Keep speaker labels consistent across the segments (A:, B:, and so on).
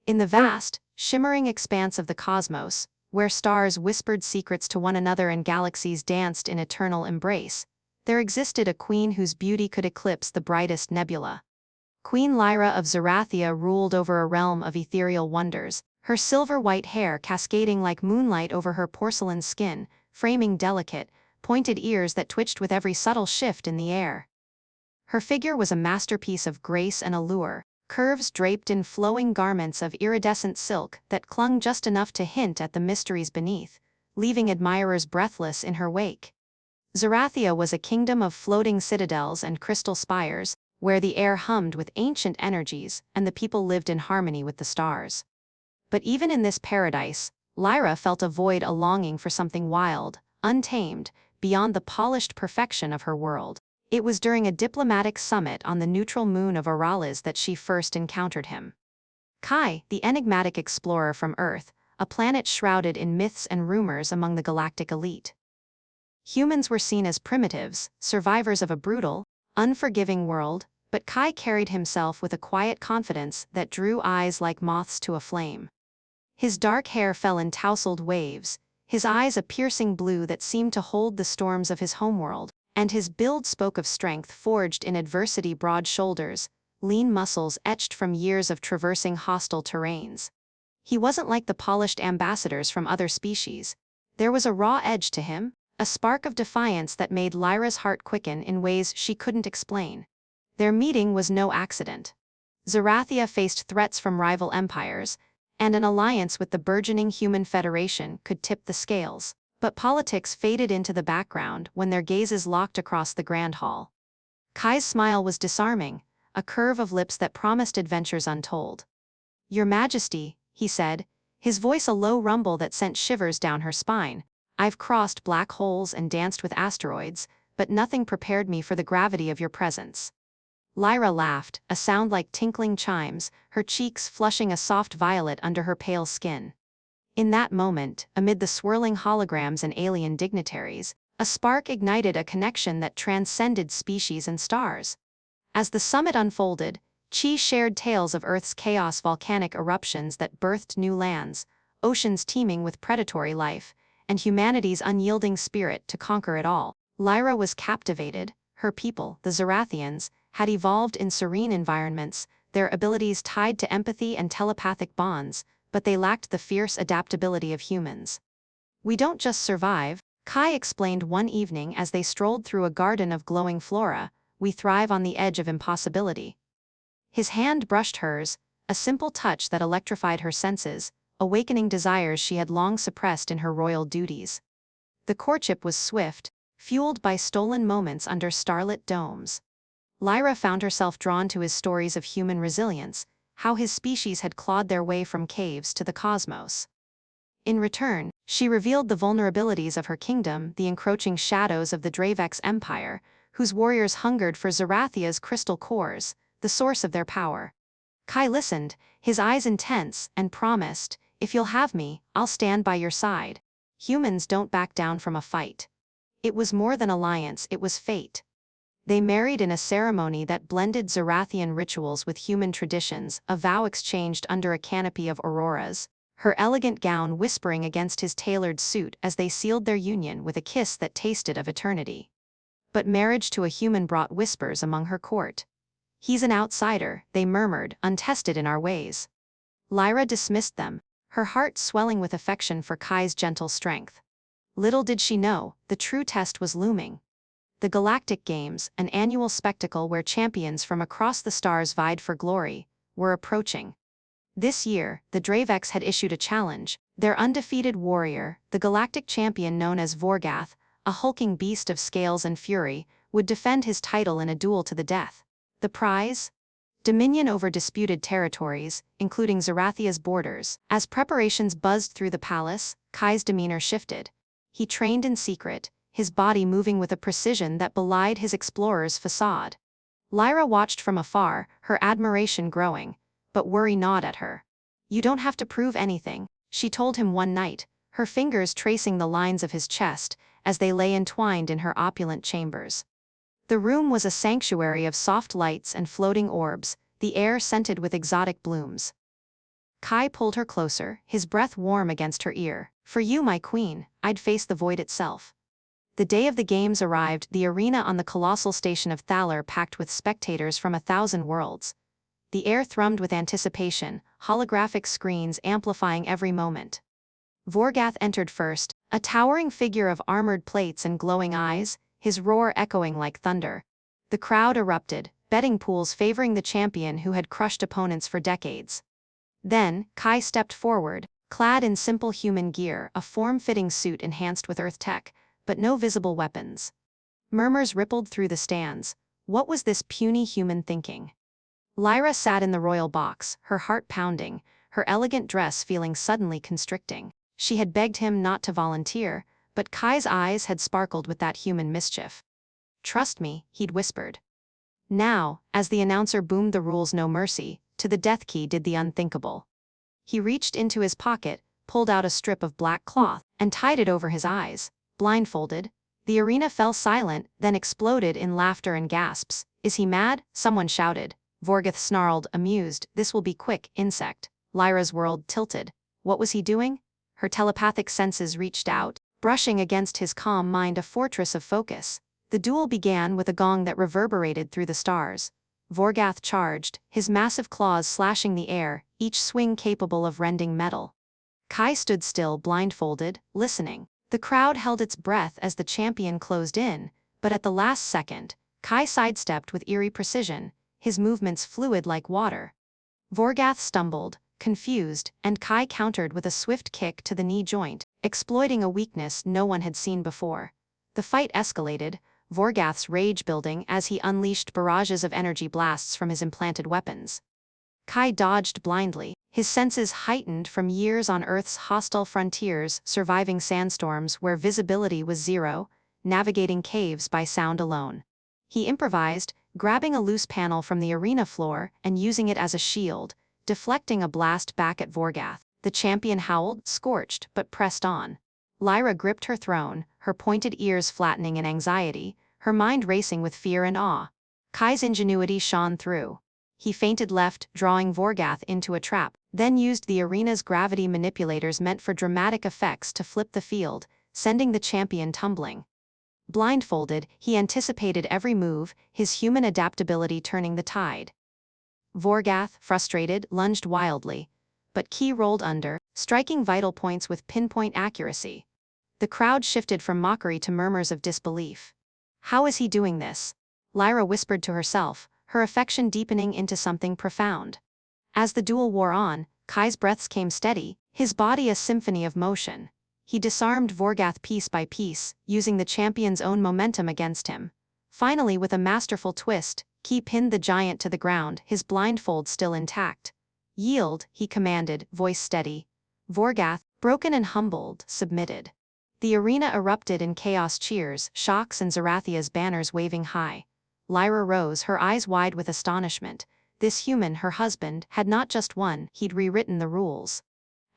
A: In the vast, shimmering expanse of the cosmos, where stars whispered secrets to one another and galaxies danced in eternal embrace, there existed a queen whose beauty could eclipse the brightest nebula. Queen Lyra of Zerathia ruled over a realm of ethereal wonders, her silver-white hair cascading like moonlight over her porcelain skin, framing delicate, pointed ears that twitched with every subtle shift in the air. Her figure was a masterpiece of grace and allure, curves draped in flowing garments of iridescent silk that clung just enough to hint at the mysteries beneath, leaving admirers breathless in her wake. Zerathia was a kingdom of floating citadels and crystal spires, where the air hummed with ancient energies and the people lived in harmony with the stars. But even in this paradise, Lyra felt a void, a longing for something wild, untamed, beyond the polished perfection of her world. It was during a diplomatic summit on the neutral moon of Aurales that she first encountered him. Kai, the enigmatic explorer from Earth, a planet shrouded in myths and rumors among the galactic elite. Humans were seen as primitives, survivors of a brutal, unforgiving world, but Kai carried himself with a quiet confidence that drew eyes like moths to a flame. His dark hair fell in tousled waves, his eyes a piercing blue that seemed to hold the storms of his homeworld, and his build spoke of strength forged in adversity, broad shoulders, lean muscles etched from years of traversing hostile terrains. He wasn't like the polished ambassadors from other species. There was a raw edge to him, a spark of defiance that made Lyra's heart quicken in ways she couldn't explain. Their meeting was no accident. Zerathia faced threats from rival empires, and an alliance with the burgeoning Human Federation could tip the scales. But politics faded into the background when their gazes locked across the grand hall. Kai's smile was disarming, a curve of lips that promised adventures untold. "Your Majesty," he said, his voice a low rumble that sent shivers down her spine, "I've crossed black holes and danced with asteroids, but nothing prepared me for the gravity of your presence." Lyra laughed, a sound like tinkling chimes, her cheeks flushing a soft violet under her pale skin. In that moment, amid the swirling holograms and alien dignitaries, a spark ignited a connection that transcended species and stars. As the summit unfolded, Chi shared tales of Earth's chaos, volcanic eruptions that birthed new lands, oceans teeming with predatory life, and humanity's unyielding spirit to conquer it all. Lyra was captivated. Her people, the Zerathians, had evolved in serene environments, their abilities tied to empathy and telepathic bonds, but they lacked the fierce adaptability of humans. "We don't just survive," Kai explained one evening as they strolled through a garden of glowing flora, "we thrive on the edge of impossibility." His hand brushed hers, a simple touch that electrified her senses, awakening desires she had long suppressed in her royal duties. The courtship was swift, fueled by stolen moments under starlit domes. Lyra found herself drawn to his stories of human resilience, how his species had clawed their way from caves to the cosmos. In return, she revealed the vulnerabilities of her kingdom, the encroaching shadows of the Dravex Empire, whose warriors hungered for Zerathia's crystal cores, the source of their power. Kai listened, his eyes intense, and promised, "If you'll have me, I'll stand by your side." Humans don't back down from a fight. It was more than alliance, it was fate. They married in a ceremony that blended Zerathian rituals with human traditions, a vow exchanged under a canopy of auroras, her elegant gown whispering against his tailored suit as they sealed their union with a kiss that tasted of eternity. But marriage to a human brought whispers among her court. "He's an outsider," they murmured, "untested in our ways." Lyra dismissed them, her heart swelling with affection for Kai's gentle strength. Little did she know, the true test was looming. The Galactic Games, an annual spectacle where champions from across the stars vied for glory, were approaching. This year, the Dravex had issued a challenge. Their undefeated warrior, the Galactic Champion known as Vorgath, a hulking beast of scales and fury, would defend his title in a duel to the death. The prize? Dominion over disputed territories, including Zerathia's borders. As preparations buzzed through the palace, Kai's demeanor shifted. He trained in secret, his body moving with a precision that belied his explorer's facade. Lyra watched from afar, her admiration growing, but worry gnawed at her. "You don't have to prove anything," she told him one night, her fingers tracing the lines of his chest as they lay entwined in her opulent chambers. The room was a sanctuary of soft lights and floating orbs, the air scented with exotic blooms. Kai pulled her closer, his breath warm against her ear. For you, my queen, I'd face the void itself. The day of the games arrived, the arena on the colossal station of Thaler packed with spectators from 1,000 worlds. The air thrummed with anticipation, holographic screens amplifying every moment. Vorgath entered first, a towering figure of armored plates and glowing eyes, his roar echoing like thunder. The crowd erupted, betting pools favoring the champion who had crushed opponents for decades. Then, Kai stepped forward, clad in simple human gear, a form-fitting suit enhanced with Earth tech, but no visible weapons. Murmurs rippled through the stands. What was this puny human thinking? Lyra sat in the royal box, her heart pounding, her elegant dress feeling suddenly constricting. She had begged him not to volunteer, but Kai's eyes had sparkled with that human mischief. "Trust me," he'd whispered. Now, as the announcer boomed the rules no mercy, to the death key did the unthinkable. He reached into his pocket, pulled out a strip of black cloth, and tied it over his eyes. Blindfolded, the arena fell silent, then exploded in laughter and gasps. "Is he mad?" someone shouted. Vorgath snarled, amused. "This will be quick, insect." Lyra's world tilted. What was he doing? Her telepathic senses reached out, brushing against his calm mind a fortress of focus. The duel began with a gong that reverberated through the stars. Vorgath charged, his massive claws slashing the air, each swing capable of rending metal. Kai stood still, blindfolded, listening. The crowd held its breath as the champion closed in, but at the last second, Kai sidestepped with eerie precision, his movements fluid like water. Vorgath stumbled, confused, and Kai countered with a swift kick to the knee joint, exploiting a weakness no one had seen before. The fight escalated, Vorgath's rage building as he unleashed barrages of energy blasts from his implanted weapons. Kai dodged blindly, his senses heightened from years on Earth's hostile frontiers, surviving sandstorms where visibility was zero, navigating caves by sound alone. He improvised, grabbing a loose panel from the arena floor and using it as a shield, deflecting a blast back at Vorgath. The champion howled, scorched, but pressed on. Lyra gripped her throne, her pointed ears flattening in anxiety, her mind racing with fear and awe. Kai's ingenuity shone through. He feinted left, drawing Vorgath into a trap, then used the arena's gravity manipulators meant for dramatic effects to flip the field, sending the champion tumbling. Blindfolded, he anticipated every move, his human adaptability turning the tide. Vorgath, frustrated, lunged wildly, but Ki rolled under, striking vital points with pinpoint accuracy. The crowd shifted from mockery to murmurs of disbelief. How is he doing this? Lyra whispered to herself, her affection deepening into something profound. As the duel wore on, Kai's breaths came steady, his body a symphony of motion. He disarmed Vorgath piece by piece, using the champion's own momentum against him. Finally, with a masterful twist, Ki pinned the giant to the ground, his blindfold still intact. "Yield," he commanded, voice steady. Vorgath, broken and humbled, submitted. The arena erupted in chaos cheers, shocks and Zerathia's banners waving high. Lyra rose, her eyes wide with astonishment. This human, her husband, had not just won, he'd rewritten the rules.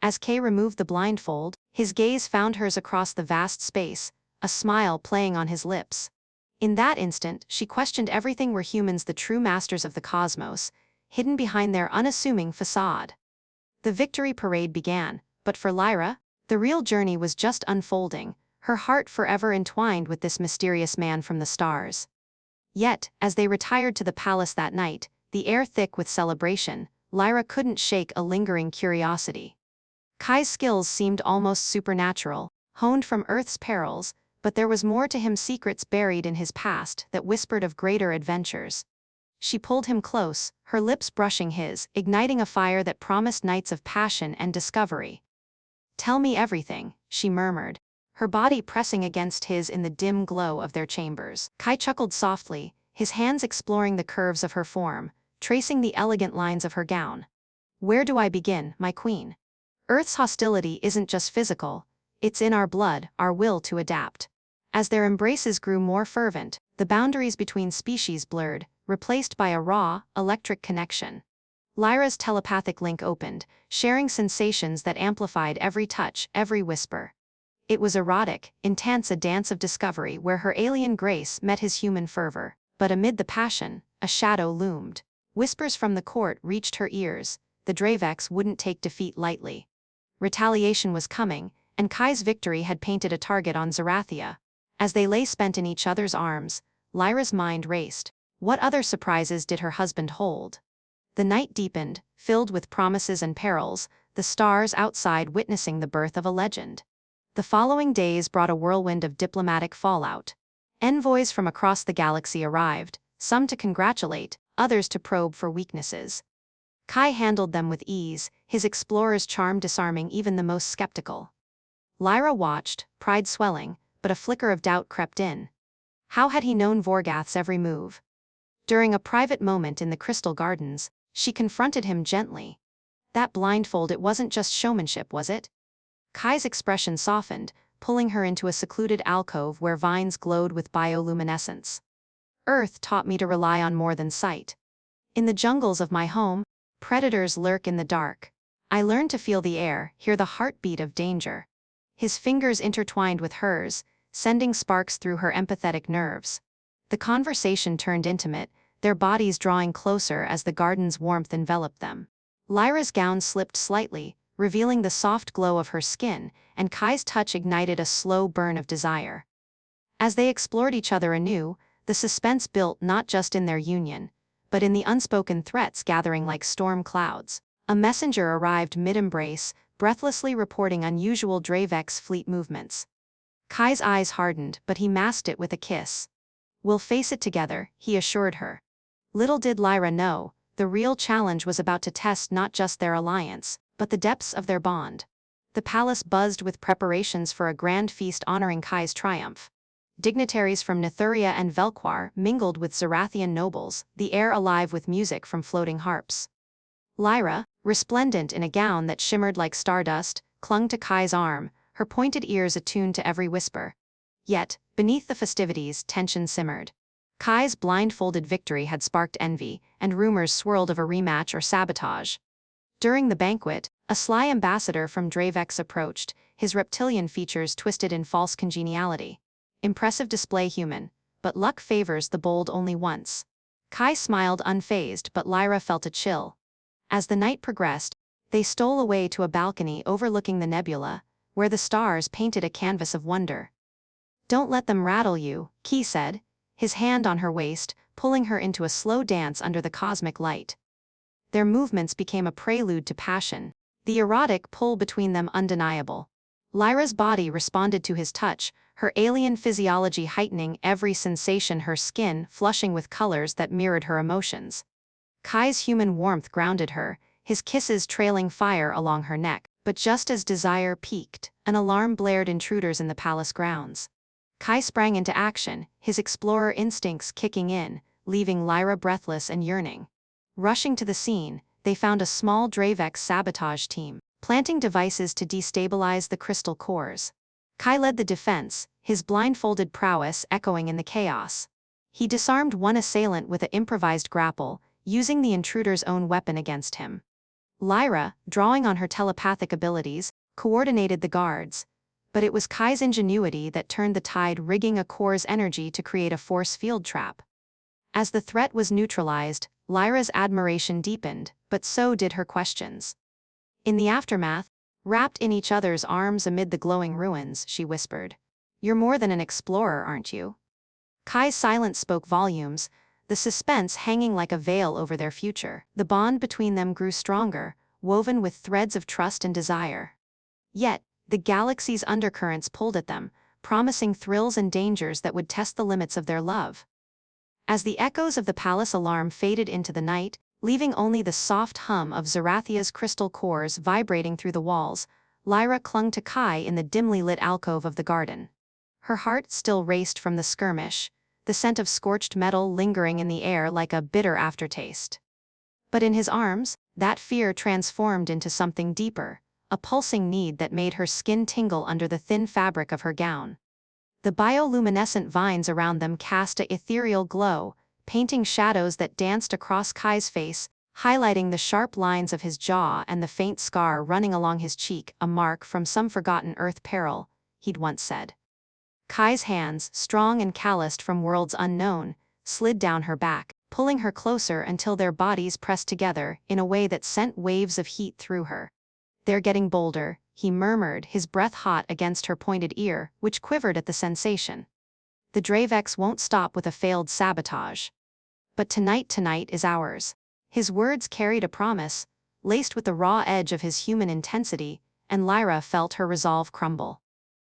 A: As Kay removed the blindfold, his gaze found hers across the vast space, a smile playing on his lips. In that instant, she questioned everything. Were humans the true masters of the cosmos, hidden behind their unassuming facade? The victory parade began, but for Lyra, the real journey was just unfolding, her heart forever entwined with this mysterious man from the stars. Yet, as they retired to the palace that night, the air thick with celebration, Lyra couldn't shake a lingering curiosity. Kai's skills seemed almost supernatural, honed from Earth's perils, but there was more to him, secrets buried in his past that whispered of greater adventures. She pulled him close, her lips brushing his, igniting a fire that promised nights of passion and discovery. "Tell me everything," she murmured, her body pressing against his in the dim glow of their chambers. Kai chuckled softly, his hands exploring the curves of her form, tracing the elegant lines of her gown. "Where do I begin, my queen? Earth's hostility isn't just physical, it's in our blood, our will to adapt." As their embraces grew more fervent, the boundaries between species blurred, replaced by a raw, electric connection. Lyra's telepathic link opened, sharing sensations that amplified every touch, every whisper. It was erotic, intense, a dance of discovery where her alien grace met his human fervor. But amid the passion, a shadow loomed. Whispers from the court reached her ears. the Dravex wouldn't take defeat lightly. Retaliation was coming, and Kai's victory had painted a target on Zerathia. As they lay spent in each other's arms, Lyra's mind raced. What other surprises did her husband hold? The night deepened, filled with promises and perils, the stars outside witnessing the birth of a legend. The following days brought a whirlwind of diplomatic fallout. Envoys from across the galaxy arrived, some to congratulate, others to probe for weaknesses. Kai handled them with ease, his explorer's charm disarming even the most skeptical. Lyra watched, pride swelling, but a flicker of doubt crept in. How had he known Vorgath's every move? During a private moment in the Crystal Gardens, she confronted him gently. That blindfold, it wasn't just showmanship, was it? Kai's expression softened, pulling her into a secluded alcove where vines glowed with bioluminescence. Earth taught me to rely on more than sight. In the jungles of my home, predators lurk in the dark. I learned to feel the air, hear the heartbeat of danger. His fingers intertwined with hers, sending sparks through her empathetic nerves. The conversation turned intimate, their bodies drawing closer as the garden's warmth enveloped them. Lyra's gown slipped slightly, revealing the soft glow of her skin, and Kai's touch ignited a slow burn of desire. As they explored each other anew, the suspense built not just in their union, but in the unspoken threats gathering like storm clouds. A messenger arrived mid-embrace, breathlessly reporting unusual Dravex fleet movements. Kai's eyes hardened, but he masked it with a kiss. "We'll face it together," he assured her. Little did Lyra know, the real challenge was about to test not just their alliance, but the depths of their bond. The palace buzzed with preparations for a grand feast honoring Kai's triumph. Dignitaries from Nethuria and Velquar mingled with Zerathian nobles, the air alive with music from floating harps. Lyra, resplendent in a gown that shimmered like stardust, clung to Kai's arm, her pointed ears attuned to every whisper. Yet, beneath the festivities, tension simmered. Kai's blindfolded victory had sparked envy, and rumors swirled of a rematch or sabotage. During the banquet, a sly ambassador from Dravex approached, his reptilian features twisted in false congeniality. Impressive display, human, but luck favors the bold only once. Kai smiled unfazed, but Lyra felt a chill. As the night progressed, they stole away to a balcony overlooking the nebula, where the stars painted a canvas of wonder. "Don't let them rattle you," Ki said, his hand on her waist, pulling her into a slow dance under the cosmic light. Their movements became a prelude to passion, the erotic pull between them undeniable. Lyra's body responded to his touch, her alien physiology heightening every sensation, her skin flushing with colors that mirrored her emotions. Kai's human warmth grounded her, his kisses trailing fire along her neck, but just as desire peaked, an alarm blared intruders in the palace grounds. Kai sprang into action, his explorer instincts kicking in, leaving Lyra breathless and yearning. Rushing to the scene, they found a small Dravex sabotage team, planting devices to destabilize the crystal cores. Kai led the defense, his blindfolded prowess echoing in the chaos. He disarmed one assailant with an improvised grapple, using the intruder's own weapon against him. Lyra, drawing on her telepathic abilities, coordinated the guards, but it was Kai's ingenuity that turned the tide, rigging a core's energy to create a force field trap. As the threat was neutralized, Lyra's admiration deepened, but so did her questions. In the aftermath, wrapped in each other's arms amid the glowing ruins, she whispered, "You're more than an explorer, aren't you?" Kai's silence spoke volumes, the suspense hanging like a veil over their future. The bond between them grew stronger, woven with threads of trust and desire. Yet, the galaxy's undercurrents pulled at them, promising thrills and dangers that would test the limits of their love. As the echoes of the palace alarm faded into the night, leaving only the soft hum of Zerathia's crystal cores vibrating through the walls, Lyra clung to Kai in the dimly lit alcove of the garden. Her heart still raced from the skirmish, the scent of scorched metal lingering in the air like a bitter aftertaste. But in his arms, that fear transformed into something deeper, a pulsing need that made her skin tingle under the thin fabric of her gown. The bioluminescent vines around them cast an ethereal glow, painting shadows that danced across Kai's face, highlighting the sharp lines of his jaw and the faint scar running along his cheek, a mark from some forgotten earth peril, he'd once said. Kai's hands, strong and calloused from worlds unknown, slid down her back, pulling her closer until their bodies pressed together in a way that sent waves of heat through her. "They're getting bolder," he murmured, his breath hot against her pointed ear, which quivered at the sensation. "The Dravex won't stop with a failed sabotage. But tonight is ours." His words carried a promise, laced with the raw edge of his human intensity, and Lyra felt her resolve crumble.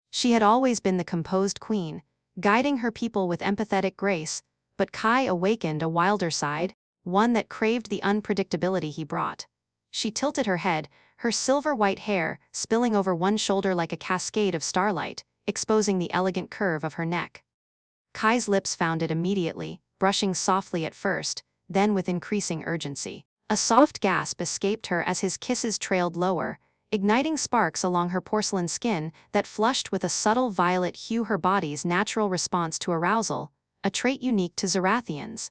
A: She had always been the composed queen, guiding her people with empathetic grace, but Kai awakened a wilder side, one that craved the unpredictability he brought. She tilted her head, her silver-white hair spilling over one shoulder like a cascade of starlight, exposing the elegant curve of her neck. Kai's lips found it immediately, brushing softly at first, then with increasing urgency. A soft gasp escaped her as his kisses trailed lower, igniting sparks along her porcelain skin that flushed with a subtle violet hue, her body's natural response to arousal, a trait unique to Zerathians.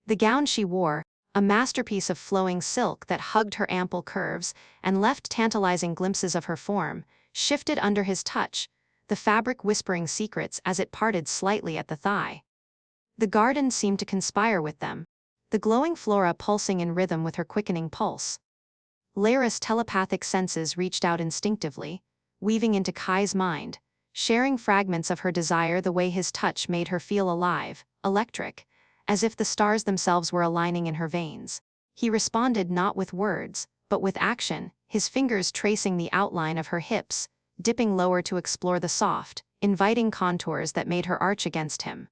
A: The gown she wore, a masterpiece of flowing silk that hugged her ample curves and left tantalizing glimpses of her form, shifted under his touch, the fabric whispering secrets as it parted slightly at the thigh. The garden seemed to conspire with them, the glowing flora pulsing in rhythm with her quickening pulse. Lyra's telepathic senses reached out instinctively, weaving into Kai's mind, sharing fragments of her desire the way his touch made her feel alive, electric, as if the stars themselves were aligning in her veins. He responded not with words, but with action, his fingers tracing the outline of her hips, dipping lower to explore the soft, inviting contours that made her arch against him.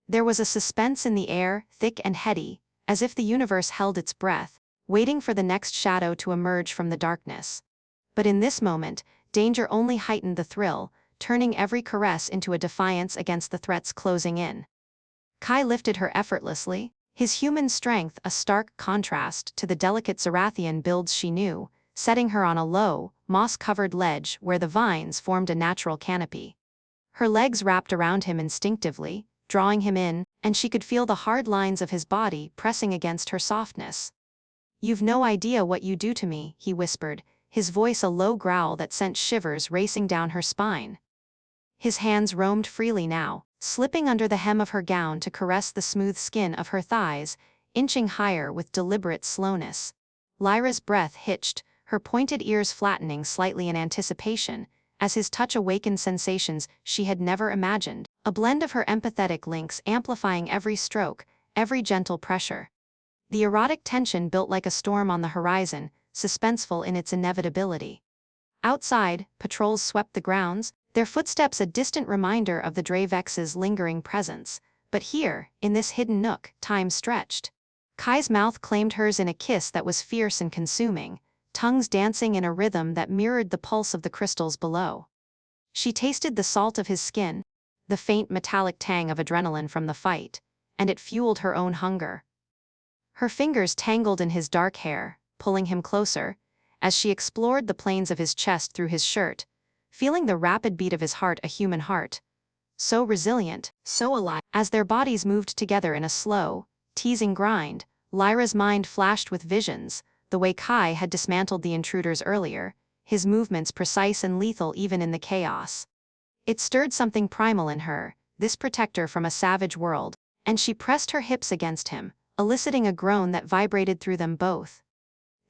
A: There was a suspense in the air, thick and heady, as if the universe held its breath, waiting for the next shadow to emerge from the darkness. But in this moment, danger only heightened the thrill, turning every caress into a defiance against the threats closing in. Kai lifted her effortlessly, his human strength a stark contrast to the delicate Zerathian builds she knew, setting her on a low, moss-covered ledge where the vines formed a natural canopy. Her legs wrapped around him instinctively, drawing him in, and she could feel the hard lines of his body pressing against her softness. "You've no idea what you do to me," he whispered, his voice a low growl that sent shivers racing down her spine. His hands roamed freely now, slipping under the hem of her gown to caress the smooth skin of her thighs, inching higher with deliberate slowness. Lyra's breath hitched, her pointed ears flattening slightly in anticipation, as his touch awakened sensations she had never imagined, a blend of her empathetic links amplifying every stroke, every gentle pressure. The erotic tension built like a storm on the horizon, suspenseful in its inevitability. Outside, patrols swept the grounds, their footsteps a distant reminder of the Dravex's lingering presence, but here, in this hidden nook, time stretched. Kai's mouth claimed hers in a kiss that was fierce and consuming, tongues dancing in a rhythm that mirrored the pulse of the crystals below. She tasted the salt of his skin, the faint metallic tang of adrenaline from the fight, and it fueled her own hunger. Her fingers tangled in his dark hair, pulling him closer, as she explored the planes of his chest through his shirt, feeling the rapid beat of his heart, a human heart. So resilient, so alive. As their bodies moved together in a slow, teasing grind, Lyra's mind flashed with visions, the way Kai had dismantled the intruders earlier, his movements precise and lethal even in the chaos. It stirred something primal in her, this protector from a savage world, and she pressed her hips against him, eliciting a groan that vibrated through them both.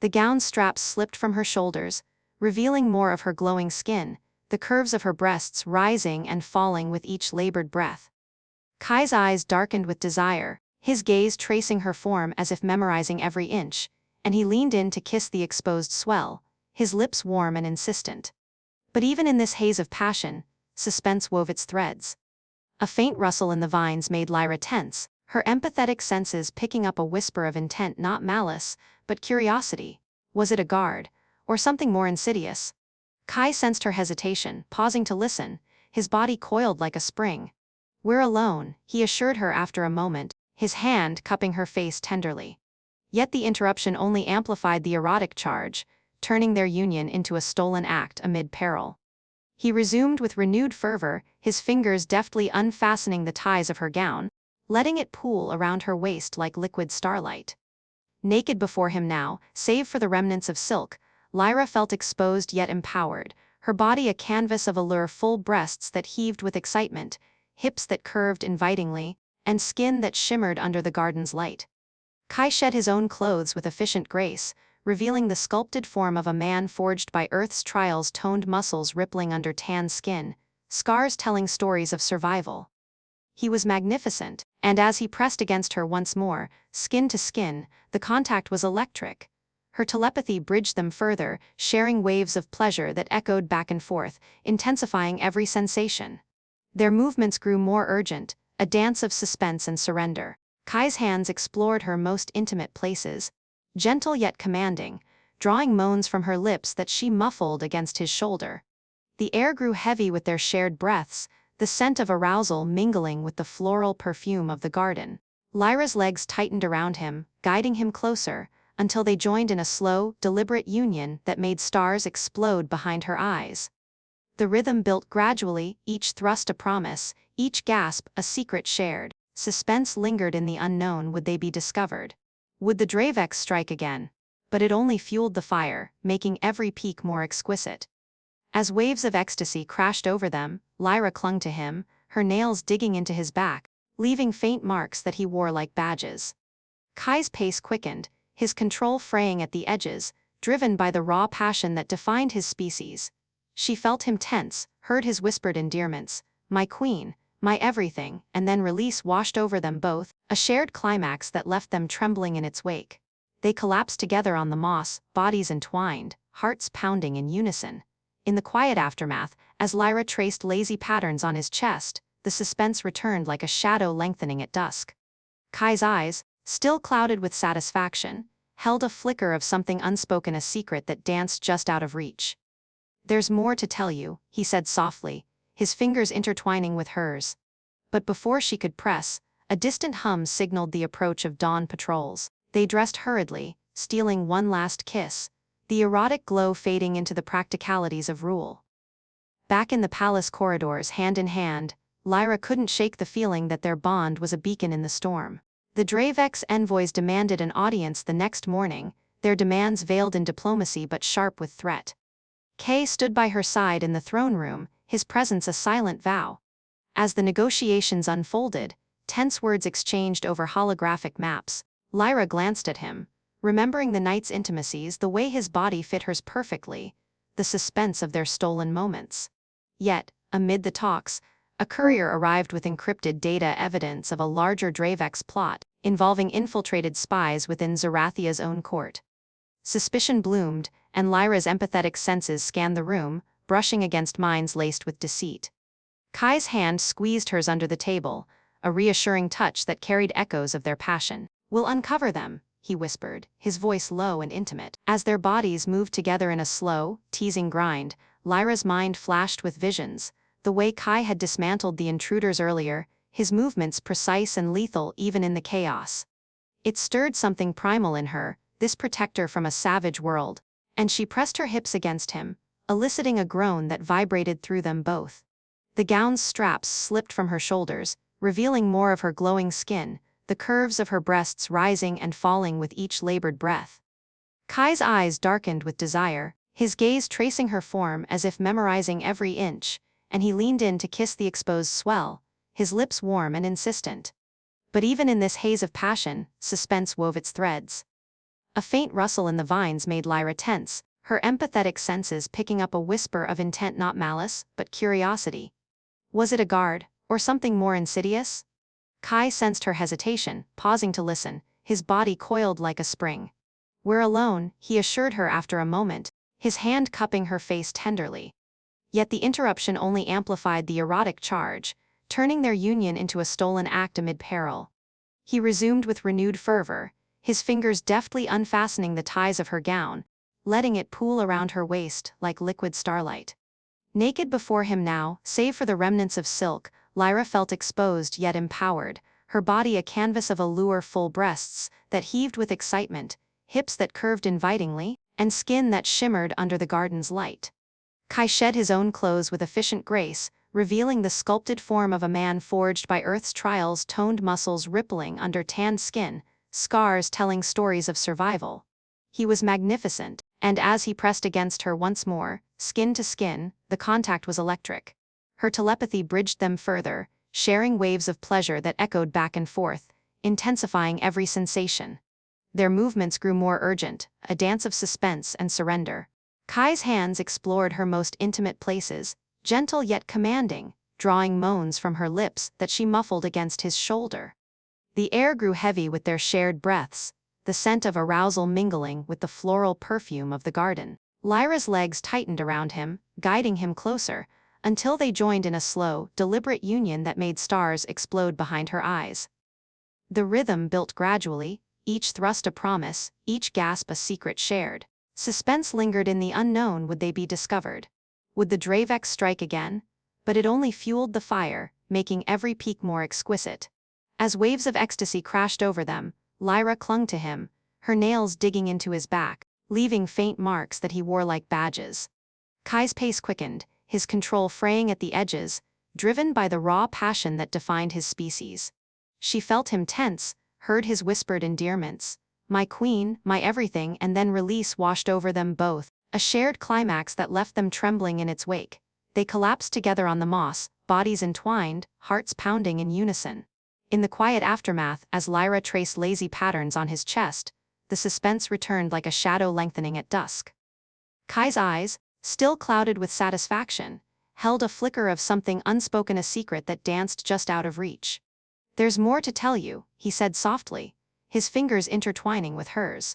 A: The gown straps slipped from her shoulders, revealing more of her glowing skin, the curves of her breasts rising and falling with each labored breath. Kai's eyes darkened with desire, his gaze tracing her form as if memorizing every inch, and he leaned in to kiss the exposed swell, his lips warm and insistent. But even in this haze of passion, suspense wove its threads. A faint rustle in the vines made Lyra tense, her empathetic senses picking up a whisper of intent, not malice, but curiosity. Was it a guard, or something more insidious? Kai sensed her hesitation, pausing to listen, his body coiled like a spring. "We're alone," he assured her after a moment, his hand cupping her face tenderly. Yet the interruption only amplified the erotic charge, turning their union into a stolen act amid peril. He resumed with renewed fervor, his fingers deftly unfastening the ties of her gown, letting it pool around her waist like liquid starlight. Naked before him now, save for the remnants of silk, Lyra felt exposed yet empowered, her body a canvas of allure, full breasts that heaved with excitement, hips that curved invitingly, and skin that shimmered under the garden's light. Kai shed his own clothes with efficient grace, revealing the sculpted form of a man forged by Earth's trials, toned muscles rippling under tan skin, scars telling stories of survival. He was magnificent, and as he pressed against her once more, skin to skin, the contact was electric. Her telepathy bridged them further, sharing waves of pleasure that echoed back and forth, intensifying every sensation. Their movements grew more urgent, a dance of suspense and surrender. Kai's hands explored her most intimate places, gentle yet commanding, drawing moans from her lips that she muffled against his shoulder. The air grew heavy with their shared breaths, the scent of arousal mingling with the floral perfume of the garden. Lyra's legs tightened around him, guiding him closer, until they joined in a slow, deliberate union that made stars explode behind her eyes. The rhythm built gradually, each thrust a promise, each gasp a secret shared. Suspense lingered in the unknown. Would they be discovered? Would the Dravex strike again? But it only fueled the fire, making every peak more exquisite. As waves of ecstasy crashed over them, Lyra clung to him, her nails digging into his back, leaving faint marks that he wore like badges. Kai's pace quickened, his control fraying at the edges, driven by the raw passion that defined his species. She felt him tense, heard his whispered endearments, "My queen, my everything," and then release washed over them both, a shared climax that left them trembling in its wake. They collapsed together on the moss, bodies entwined, hearts pounding in unison. In the quiet aftermath, as Lyra traced lazy patterns on his chest, the suspense returned like a shadow lengthening at dusk. Kai's eyes, still clouded with satisfaction, held a flicker of something unspoken, a secret that danced just out of reach. "There's more to tell you," he said softly, his fingers intertwining with hers. But before she could press, a distant hum signaled the approach of dawn patrols. They dressed hurriedly, stealing one last kiss, the erotic glow fading into the practicalities of rule. Back in the palace corridors, hand in hand, Lyra couldn't shake the feeling that their bond was a beacon in the storm. The Dravex envoys demanded an audience the next morning, their demands veiled in diplomacy but sharp with threat. Kay stood by her side in the throne room, his presence a silent vow. As the negotiations unfolded, tense words exchanged over holographic maps, Lyra glanced at him, remembering the night's intimacies, the way his body fit hers perfectly, the suspense of their stolen moments. Yet, amid the talks, a courier arrived with encrypted data, evidence of a larger Dravex plot, involving infiltrated spies within Zerathia's own court. Suspicion bloomed, and Lyra's empathetic senses scanned the room, brushing against minds laced with deceit. Kai's hand squeezed hers under the table, a reassuring touch that carried echoes of their passion. "We'll uncover them," he whispered, his voice low and intimate. As their bodies moved together in a slow, teasing grind, Lyra's mind flashed with visions, the way Kai had dismantled the intruders earlier, his movements precise and lethal even in the chaos. It stirred something primal in her, this protector from a savage world, and she pressed her hips against him, eliciting a groan that vibrated through them both. The gown's straps slipped from her shoulders, revealing more of her glowing skin, the curves of her breasts rising and falling with each labored breath. Kai's eyes darkened with desire, his gaze tracing her form as if memorizing every inch, and he leaned in to kiss the exposed swell, his lips warm and insistent. But even in this haze of passion, suspense wove its threads. A faint rustle in the vines made Lyra tense, her empathetic senses picking up a whisper of intent, not malice, but curiosity. Was it a guard, or something more insidious? Kai sensed her hesitation, pausing to listen, his body coiled like a spring. "We're alone," he assured her after a moment, his hand cupping her face tenderly. Yet the interruption only amplified the erotic charge, turning their union into a stolen act amid peril. He resumed with renewed fervor, his fingers deftly unfastening the ties of her gown, letting it pool around her waist like liquid starlight. Naked before him now, save for the remnants of silk, Lyra felt exposed yet empowered, her body a canvas of allure, full breasts that heaved with excitement, hips that curved invitingly, and skin that shimmered under the garden's light. Kai shed his own clothes with efficient grace, revealing the sculpted form of a man forged by Earth's trials, toned muscles rippling under tanned skin, scars telling stories of survival. He was magnificent, and as he pressed against her once more, skin to skin, the contact was electric. Her telepathy bridged them further, sharing waves of pleasure that echoed back and forth, intensifying every sensation. Their movements grew more urgent, a dance of suspense and surrender. Kai's hands explored her most intimate places, gentle yet commanding, drawing moans from her lips that she muffled against his shoulder. The air grew heavy with their shared breaths, the scent of arousal mingling with the floral perfume of the garden. Lyra's legs tightened around him, guiding him closer, until they joined in a slow, deliberate union that made stars explode behind her eyes. The rhythm built gradually, each thrust a promise, each gasp a secret shared. Suspense lingered in the unknown. Would they be discovered? Would the Dravex strike again? But it only fueled the fire, making every peak more exquisite. As waves of ecstasy crashed over them, Lyra clung to him, her nails digging into his back, leaving faint marks that he wore like badges. Kai's pace quickened, his control fraying at the edges, driven by the raw passion that defined his species. She felt him tense, heard his whispered endearments, "My queen, my everything," and then release washed over them both, a shared climax that left them trembling in its wake. They collapsed together on the moss, bodies entwined, hearts pounding in unison. In the quiet aftermath, as Lyra traced lazy patterns on his chest, the suspense returned like a shadow lengthening at dusk. Kai's eyes, still clouded with satisfaction, held a flicker of something unspoken, a secret that danced just out of reach. "There's more to tell you," he said softly, his fingers intertwining with hers.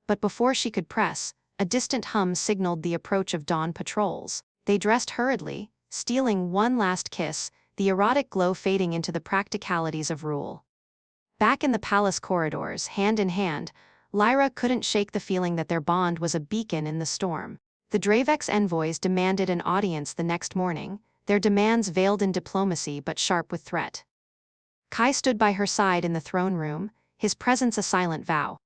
A: But before she could press, a distant hum signaled the approach of dawn patrols. They dressed hurriedly, stealing one last kiss, the erotic glow fading into the practicalities of rule. Back in the palace corridors, hand in hand, Lyra couldn't shake the feeling that their bond was a beacon in the storm. The Dravex envoys demanded an audience the next morning, their demands veiled in diplomacy but sharp with threat. Kai stood by her side in the throne room, his presence a silent vow.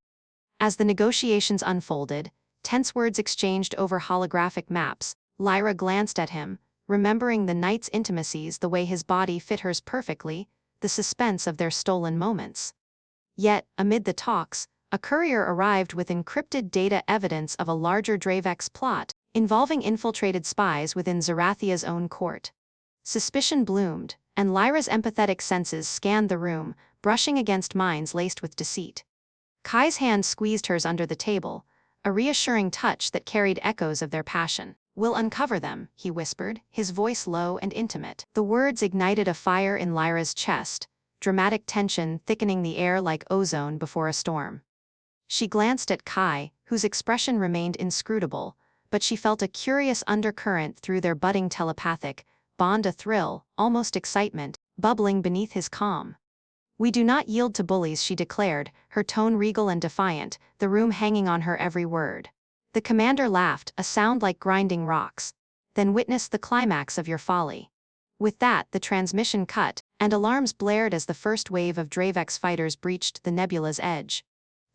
A: As the negotiations unfolded, tense words exchanged over holographic maps, Lyra glanced at him, remembering the night's intimacies, the way his body fit hers perfectly, the suspense of their stolen moments. Yet, amid the talks, a courier arrived with encrypted data, evidence of a larger Dravex plot, involving infiltrated spies within Zerathia's own court. Suspicion bloomed, and Lyra's empathetic senses scanned the room, brushing against minds laced with deceit. Kai's hand squeezed hers under the table, a reassuring touch that carried echoes of their passion. "We'll uncover them," he whispered, his voice low and intimate. The words ignited a fire in Lyra's chest, dramatic tension thickening the air like ozone before a storm. She glanced at Kai, whose expression remained inscrutable, but she felt a curious undercurrent through their budding telepathic bond, a thrill, almost excitement, bubbling beneath his calm. "We do not yield to bullies," she declared, her tone regal and defiant, the room hanging on her every word. The commander laughed, a sound like grinding rocks. "Then witness the climax of your folly." With that, the transmission cut, and alarms blared as the first wave of Dravex fighters breached the nebula's edge.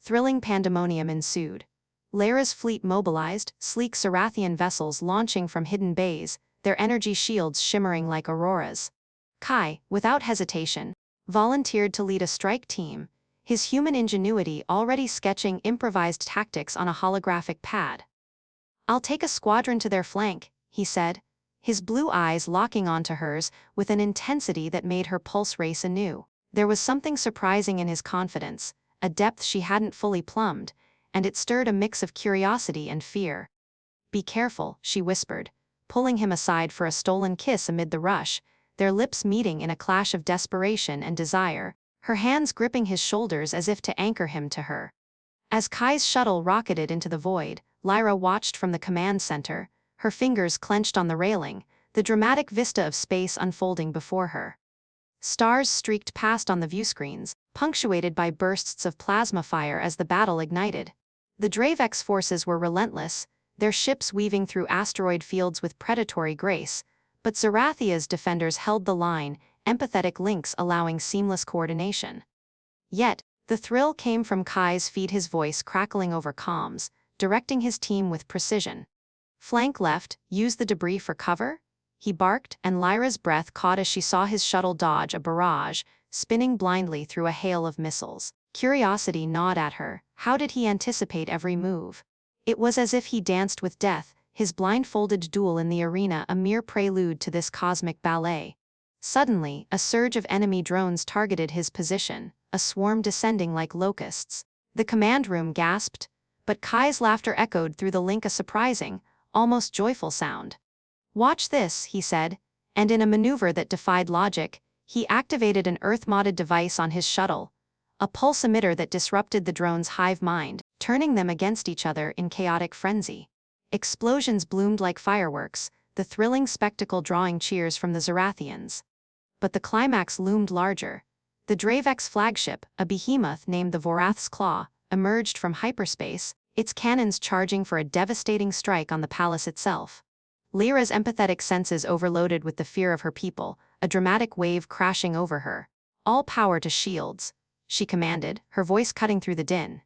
A: Thrilling pandemonium ensued. Lyra's fleet mobilized, sleek Zerathian vessels launching from hidden bays, their energy shields shimmering like auroras. Kai, without hesitation, volunteered to lead a strike team, his human ingenuity already sketching improvised tactics on a holographic pad. "I'll take a squadron to their flank," he said, his blue eyes locking onto hers with an intensity that made her pulse race anew. There was something surprising in his confidence, a depth she hadn't fully plumbed, and it stirred a mix of curiosity and fear. "Be careful," she whispered, pulling him aside for a stolen kiss amid the rush, their lips meeting in a clash of desperation and desire, her hands gripping his shoulders as if to anchor him to her. As Kai's shuttle rocketed into the void, Lyra watched from the command center, her fingers clenched on the railing, the dramatic vista of space unfolding before her. Stars streaked past on the viewscreens, punctuated by bursts of plasma fire as the battle ignited. The Dravex forces were relentless, their ships weaving through asteroid fields with predatory grace, but Zerathia's defenders held the line, empathetic links allowing seamless coordination. Yet, the thrill came from Kai's feet, his voice crackling over comms, directing his team with precision. "Flank left, use the debris for cover?" he barked, and Lyra's breath caught as she saw his shuttle dodge a barrage, spinning blindly through a hail of missiles. Curiosity gnawed at her. How did he anticipate every move? It was as if he danced with death, his blindfolded duel in the arena a mere prelude to this cosmic ballet. Suddenly, a surge of enemy drones targeted his position, a swarm descending like locusts. The command room gasped, but Kai's laughter echoed through the link, a surprising, almost joyful sound. "Watch this," he said, and in a maneuver that defied logic, he activated an Earth-modded device on his shuttle, a pulse emitter that disrupted the drone's hive mind, turning them against each other in chaotic frenzy. Explosions bloomed like fireworks, the thrilling spectacle drawing cheers from the Zerathians. But the climax loomed larger. The Dravex flagship, a behemoth named the Vorgath's Claw, emerged from hyperspace, its cannons charging for a devastating strike on the palace itself. Lyra's empathetic senses overloaded with the fear of her people, a dramatic wave crashing over her. "All power to shields," she commanded, her voice cutting through the din.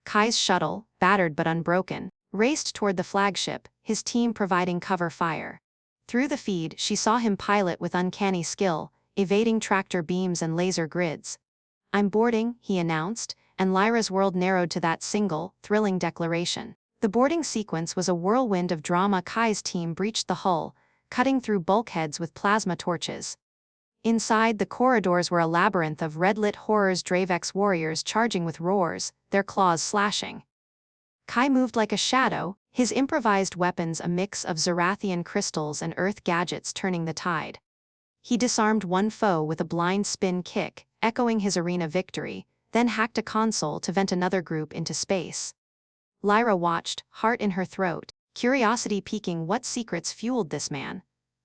A: Kai's shuttle, battered but unbroken, raced toward the flagship, his team providing cover fire. Through the feed, she saw him pilot with uncanny skill, evading tractor beams and laser grids. "I'm boarding," he announced, and Lyra's world narrowed to that single, thrilling declaration. The boarding sequence was a whirlwind of drama. Kai's team breached the hull, cutting through bulkheads with plasma torches. Inside, the corridors were a labyrinth of red-lit horrors, Dravex warriors charging with roars, their claws slashing. Kai moved like a shadow, his improvised weapons a mix of Zerathian crystals and Earth gadgets turning the tide. He disarmed one foe with a blind spin kick, echoing his arena victory, then hacked a console to vent another group into space. Lyra watched, heart in her throat, curiosity piquing. What secrets fueled this man?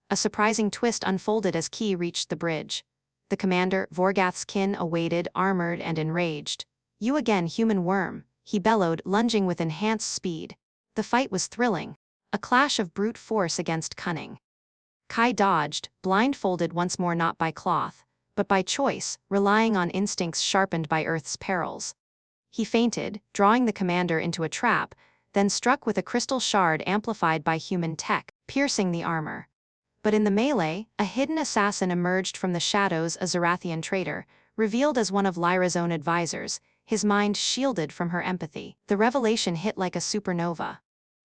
A: A surprising twist unfolded as Ki reached the bridge. The commander, Vorgath's kin, awaited, armored and enraged. "You again, human worm," he bellowed, lunging with enhanced speed. The fight was thrilling, a clash of brute force against cunning. Kai dodged, blindfolded once more, not by cloth, but by choice, relying on instincts sharpened by Earth's perils. He feinted, drawing the commander into a trap, then struck with a crystal shard amplified by human tech, piercing the armor. But in the melee, a hidden assassin emerged from the shadows, a Zerathian traitor, revealed as one of Lyra's own advisors, his mind shielded from her empathy. The revelation hit like a supernova.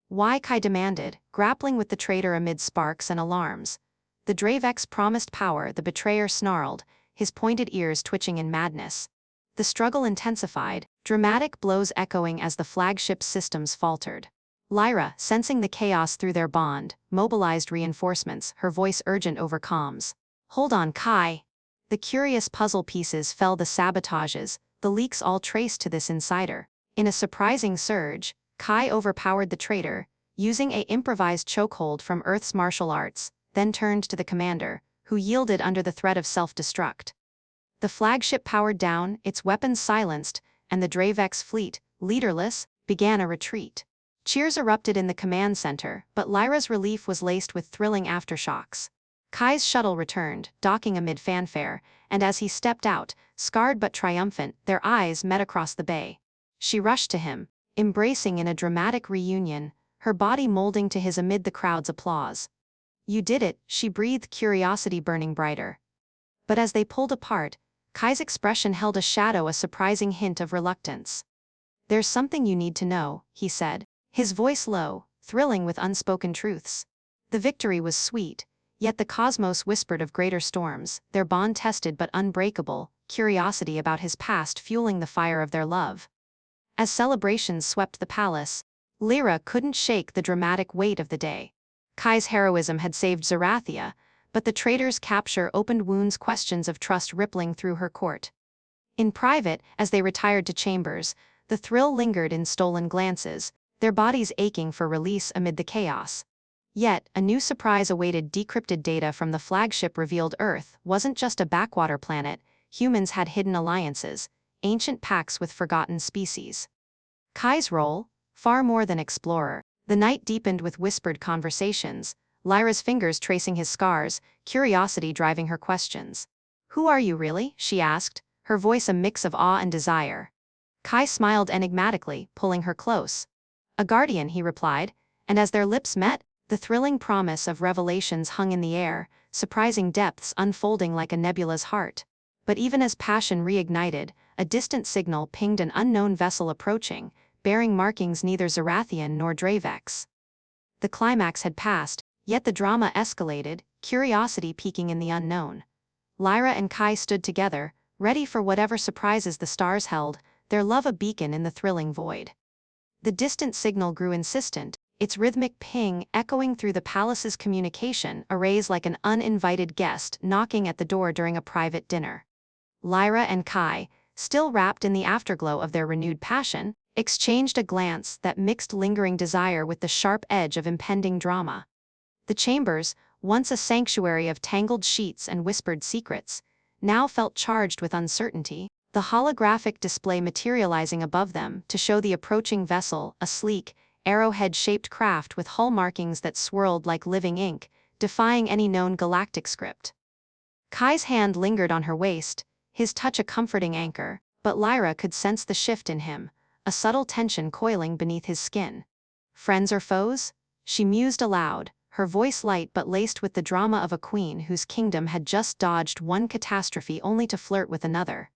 A: "Why?" Kai demanded, grappling with the traitor amid sparks and alarms. "The Dravex promised power," the betrayer snarled, his pointed ears twitching in madness. The struggle intensified, dramatic blows echoing as the flagship's systems faltered. Lyra, sensing the chaos through their bond, mobilized reinforcements, her voice urgent over comms. "Hold on, Kai." The curious puzzle pieces fell, the sabotages, the leaks all traced to this insider. In a surprising surge, Kai overpowered the traitor, using a improvised chokehold from Earth's martial arts, then turned to the commander, who yielded under the threat of self-destruct. The flagship powered down, its weapons silenced, and the Dravex fleet, leaderless, began a retreat. Cheers erupted in the command center, but Lyra's relief was laced with thrilling aftershocks. Kai's shuttle returned, docking amid fanfare, and as he stepped out, scarred but triumphant, their eyes met across the bay. She rushed to him, embracing in a dramatic reunion, her body molding to his amid the crowd's applause. "You did it," she breathed, curiosity burning brighter. But as they pulled apart, Kai's expression held a shadow, a surprising hint of reluctance. "There's something you need to know," he said, his voice low, thrilling with unspoken truths. The victory was sweet, yet the cosmos whispered of greater storms, their bond tested but unbreakable, curiosity about his past fueling the fire of their love. As celebrations swept the palace, Lyra couldn't shake the dramatic weight of the day. Kai's heroism had saved Zerathia, but the traitor's capture opened wounds, questions of trust rippling through her court. In private, as they retired to chambers, the thrill lingered in stolen glances, their bodies aching for release amid the chaos. Yet, a new surprise awaited. Decrypted data from the flagship revealed Earth wasn't just a backwater planet, humans had hidden alliances, ancient pacts with forgotten species. Kai's role? Far more than explorer. The night deepened with whispered conversations, Lyra's fingers tracing his scars, curiosity driving her questions. "Who are you really?" she asked, her voice a mix of awe and desire. Kai smiled enigmatically, pulling her close. "A guardian," he replied, and as their lips met, the thrilling promise of revelations hung in the air, surprising depths unfolding like a nebula's heart. But even as passion reignited, a distant signal pinged, an unknown vessel approaching, bearing markings neither Zerathian nor Dravex. The climax had passed, yet the drama escalated, curiosity peaking in the unknown. Lyra and Kai stood together, ready for whatever surprises the stars held, their love a beacon in the thrilling void. The distant signal grew insistent, its rhythmic ping echoing through the palace's communication arrays like an uninvited guest knocking at the door during a private dinner. Lyra and Kai, still wrapped in the afterglow of their renewed passion, exchanged a glance that mixed lingering desire with the sharp edge of impending drama. The chambers, once a sanctuary of tangled sheets and whispered secrets, now felt charged with uncertainty, the holographic display materializing above them to show the approaching vessel, a sleek, arrowhead-shaped craft with hull markings that swirled like living ink, defying any known galactic script. Kai's hand lingered on her waist, his touch a comforting anchor, but Lyra could sense the shift in him, a subtle tension coiling beneath his skin. Friends or foes? She mused aloud, her voice light but laced with the drama of a queen whose kingdom had just dodged one catastrophe only to flirt with another.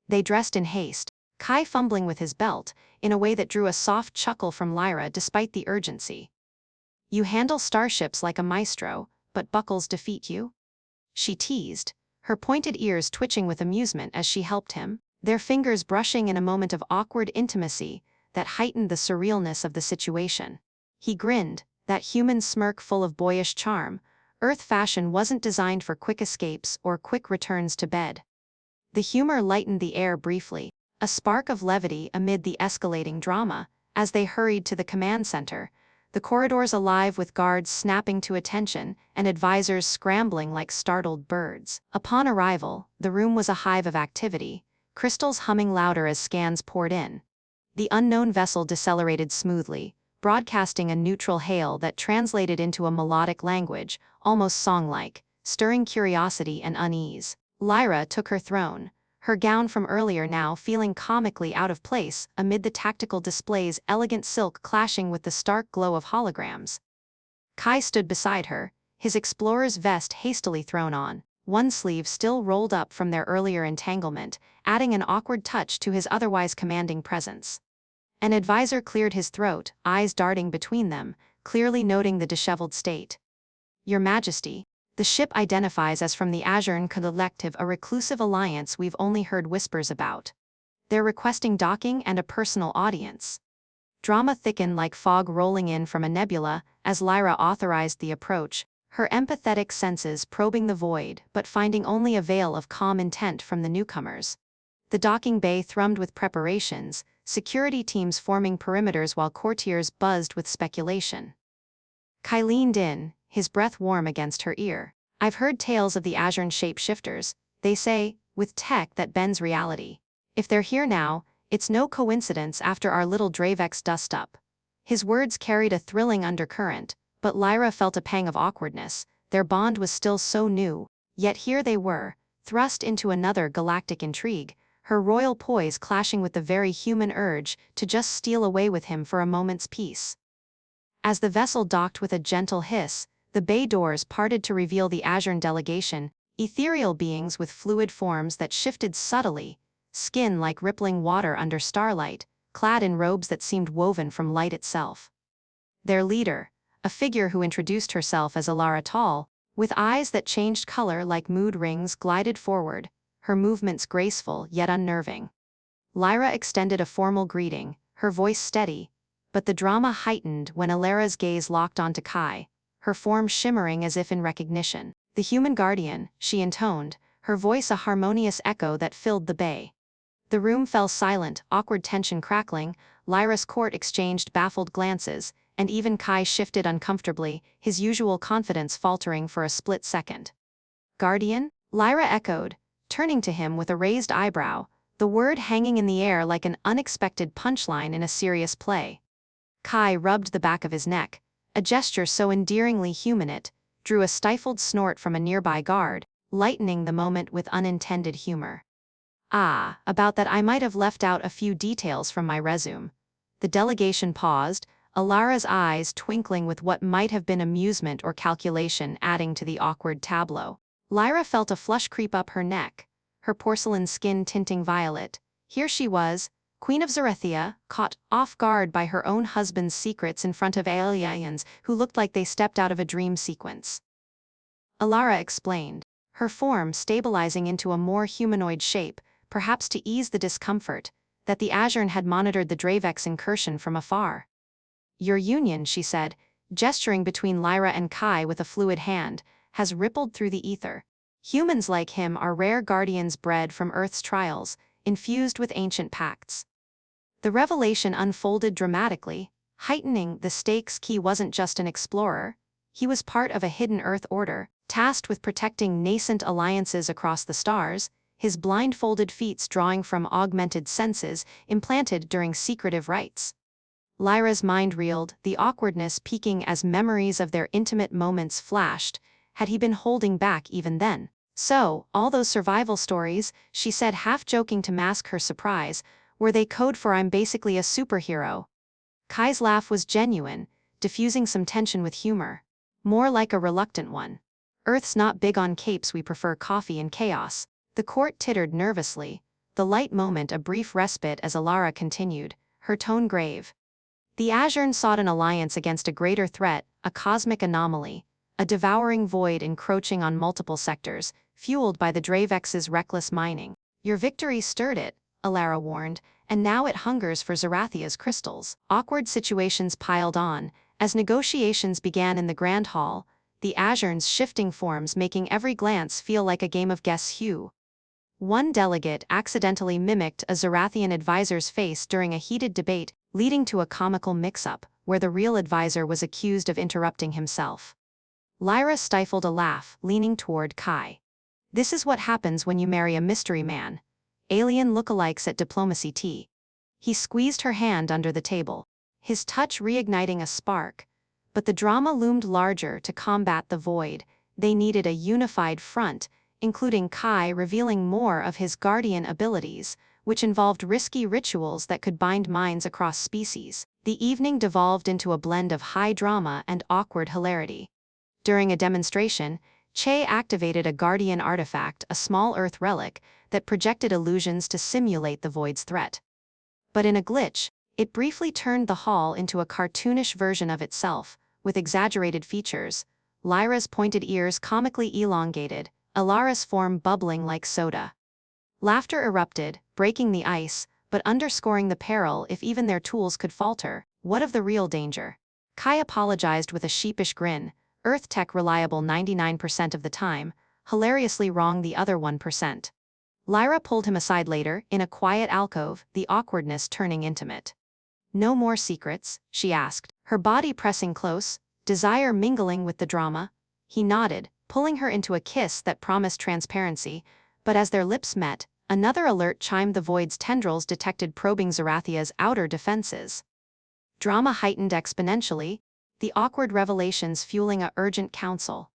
A: They dressed in haste, Kai fumbling with his belt, in a way that drew a soft chuckle from Lyra despite the urgency. "You handle starships like a maestro, but buckles defeat you?" she teased, her pointed ears twitching with amusement as she helped him, their fingers brushing in a moment of awkward intimacy that heightened the surrealness of the situation. He grinned, that human smirk full of boyish charm. Earth fashion wasn't designed for quick escapes or quick returns to bed. The humor lightened the air briefly, a spark of levity amid the escalating drama, as they hurried to the command center, the corridors alive with guards snapping to attention and advisors scrambling like startled birds. Upon arrival, the room was a hive of activity, crystals humming louder as scans poured in. The unknown vessel decelerated smoothly, broadcasting a neutral hail that translated into a melodic language, almost song-like, stirring curiosity and unease. Lyra took her throne, her gown from earlier now feeling comically out of place amid the tactical display's elegant silk clashing with the stark glow of holograms. Kai stood beside her, his explorer's vest hastily thrown on, one sleeve still rolled up from their earlier entanglement, adding an awkward touch to his otherwise commanding presence. An advisor cleared his throat, eyes darting between them, clearly noting the disheveled state. "Your Majesty, the ship identifies as from the Azuren Collective, a reclusive alliance we've only heard whispers about. They're requesting docking and a personal audience." Drama thickened like fog rolling in from a nebula as Lyra authorized the approach, her empathetic senses probing the void but finding only a veil of calm intent from the newcomers. The docking bay thrummed with preparations, security teams forming perimeters while courtiers buzzed with speculation. Kai leaned in, his breath warm against her ear. "I've heard tales of the Azuren shapeshifters, they say, with tech that bends reality. If they're here now, it's no coincidence after our little Dravex dust-up." His words carried a thrilling undercurrent, but Lyra felt a pang of awkwardness. Their bond was still so new, yet here they were, thrust into another galactic intrigue, her royal poise clashing with the very human urge to just steal away with him for a moment's peace. As the vessel docked with a gentle hiss, the bay doors parted to reveal the Azuren delegation, ethereal beings with fluid forms that shifted subtly, skin like rippling water under starlight, clad in robes that seemed woven from light itself. Their leader, a figure who introduced herself as Lyra Kai, with eyes that changed color like mood rings, glided forward, her movements graceful yet unnerving. Lyra extended a formal greeting, her voice steady, but the drama heightened when Lyra's gaze locked onto Kai, her form shimmering as if in recognition. "The human guardian," she intoned, her voice a harmonious echo that filled the bay. The room fell silent, awkward tension crackling, Lyra's court exchanged baffled glances, and even Kai shifted uncomfortably, his usual confidence faltering for a split second. "Guardian?" Lyra echoed, turning to him with a raised eyebrow, the word hanging in the air like an unexpected punchline in a serious play. Kai rubbed the back of his neck, a gesture so endearingly human it drew a stifled snort from a nearby guard, lightening the moment with unintended humor. "Ah, about that I might have left out a few details from my resume." The delegation paused, Lyra's eyes twinkling with what might have been amusement or calculation adding to the awkward tableau. Lyra felt a flush creep up her neck, her porcelain skin tinting violet. Here she was, Queen of Zerathia, caught off guard by her own husband's secrets in front of aliens who looked like they stepped out of a dream sequence. Lyra explained, her form stabilizing into a more humanoid shape, perhaps to ease the discomfort, that the Azuren had monitored the Dravex incursion from afar. "Your union," she said, gesturing between Lyra and Kai with a fluid hand, "has rippled through the ether. Humans like him are rare guardians bred from Earth's trials, infused with ancient pacts." The revelation unfolded dramatically, heightening the stakes. Kai wasn't just an explorer, he was part of a hidden Earth order, tasked with protecting nascent alliances across the stars, his blindfolded feats drawing from augmented senses implanted during secretive rites. Lyra's mind reeled, the awkwardness peaking as memories of their intimate moments flashed. Had he been holding back even then? "So, all those survival stories," she said, half joking to mask her surprise, "were they code for 'I'm basically a superhero'?" Kai's laugh was genuine, diffusing some tension with humor. "More like a reluctant one. Earth's not big on capes, we prefer coffee and chaos." The court tittered nervously, the light moment a brief respite as Alara continued, her tone grave. "The Azuren sought an alliance against a greater threat, a cosmic anomaly, a devouring void encroaching on multiple sectors, fueled by the Dravex's reckless mining. Your victory stirred it," Alara warned, "and now it hungers for Zerathia's crystals." Awkward situations piled on, as negotiations began in the Grand Hall, the Azuren's shifting forms making every glance feel like a game of Guess Who. One delegate accidentally mimicked a Zerathian advisor's face during a heated debate, leading to a comical mix-up, where the real advisor was accused of interrupting himself. Lyra stifled a laugh, leaning toward Kai. "This is what happens when you marry a mystery man. Alien lookalikes at diplomacy tea." He squeezed her hand under the table, his touch reigniting a spark. But the drama loomed larger. To combat the void, they needed a unified front, including Kai revealing more of his guardian abilities, which involved risky rituals that could bind minds across species. The evening devolved into a blend of high drama and awkward hilarity. During a demonstration, Che activated a guardian artifact, a small Earth relic, that projected illusions to simulate the void's threat. But in a glitch, it briefly turned the hall into a cartoonish version of itself, with exaggerated features, Lyra's pointed ears comically elongated, Alara's form bubbling like soda. Laughter erupted, breaking the ice, but underscoring the peril if even their tools could falter. What of the real danger? Kai apologized with a sheepish grin, Earth tech reliable 99% of the time, hilariously wrong the other 1%. Lyra pulled him aside later, in a quiet alcove, the awkwardness turning intimate. "No more secrets?" she asked, her body pressing close, desire mingling with the drama. He nodded, pulling her into a kiss that promised transparency, but as their lips met, another alert chimed. The void's tendrils detected probing Zerathia's outer defenses. Drama heightened exponentially, the awkward revelations fueling a urgent council.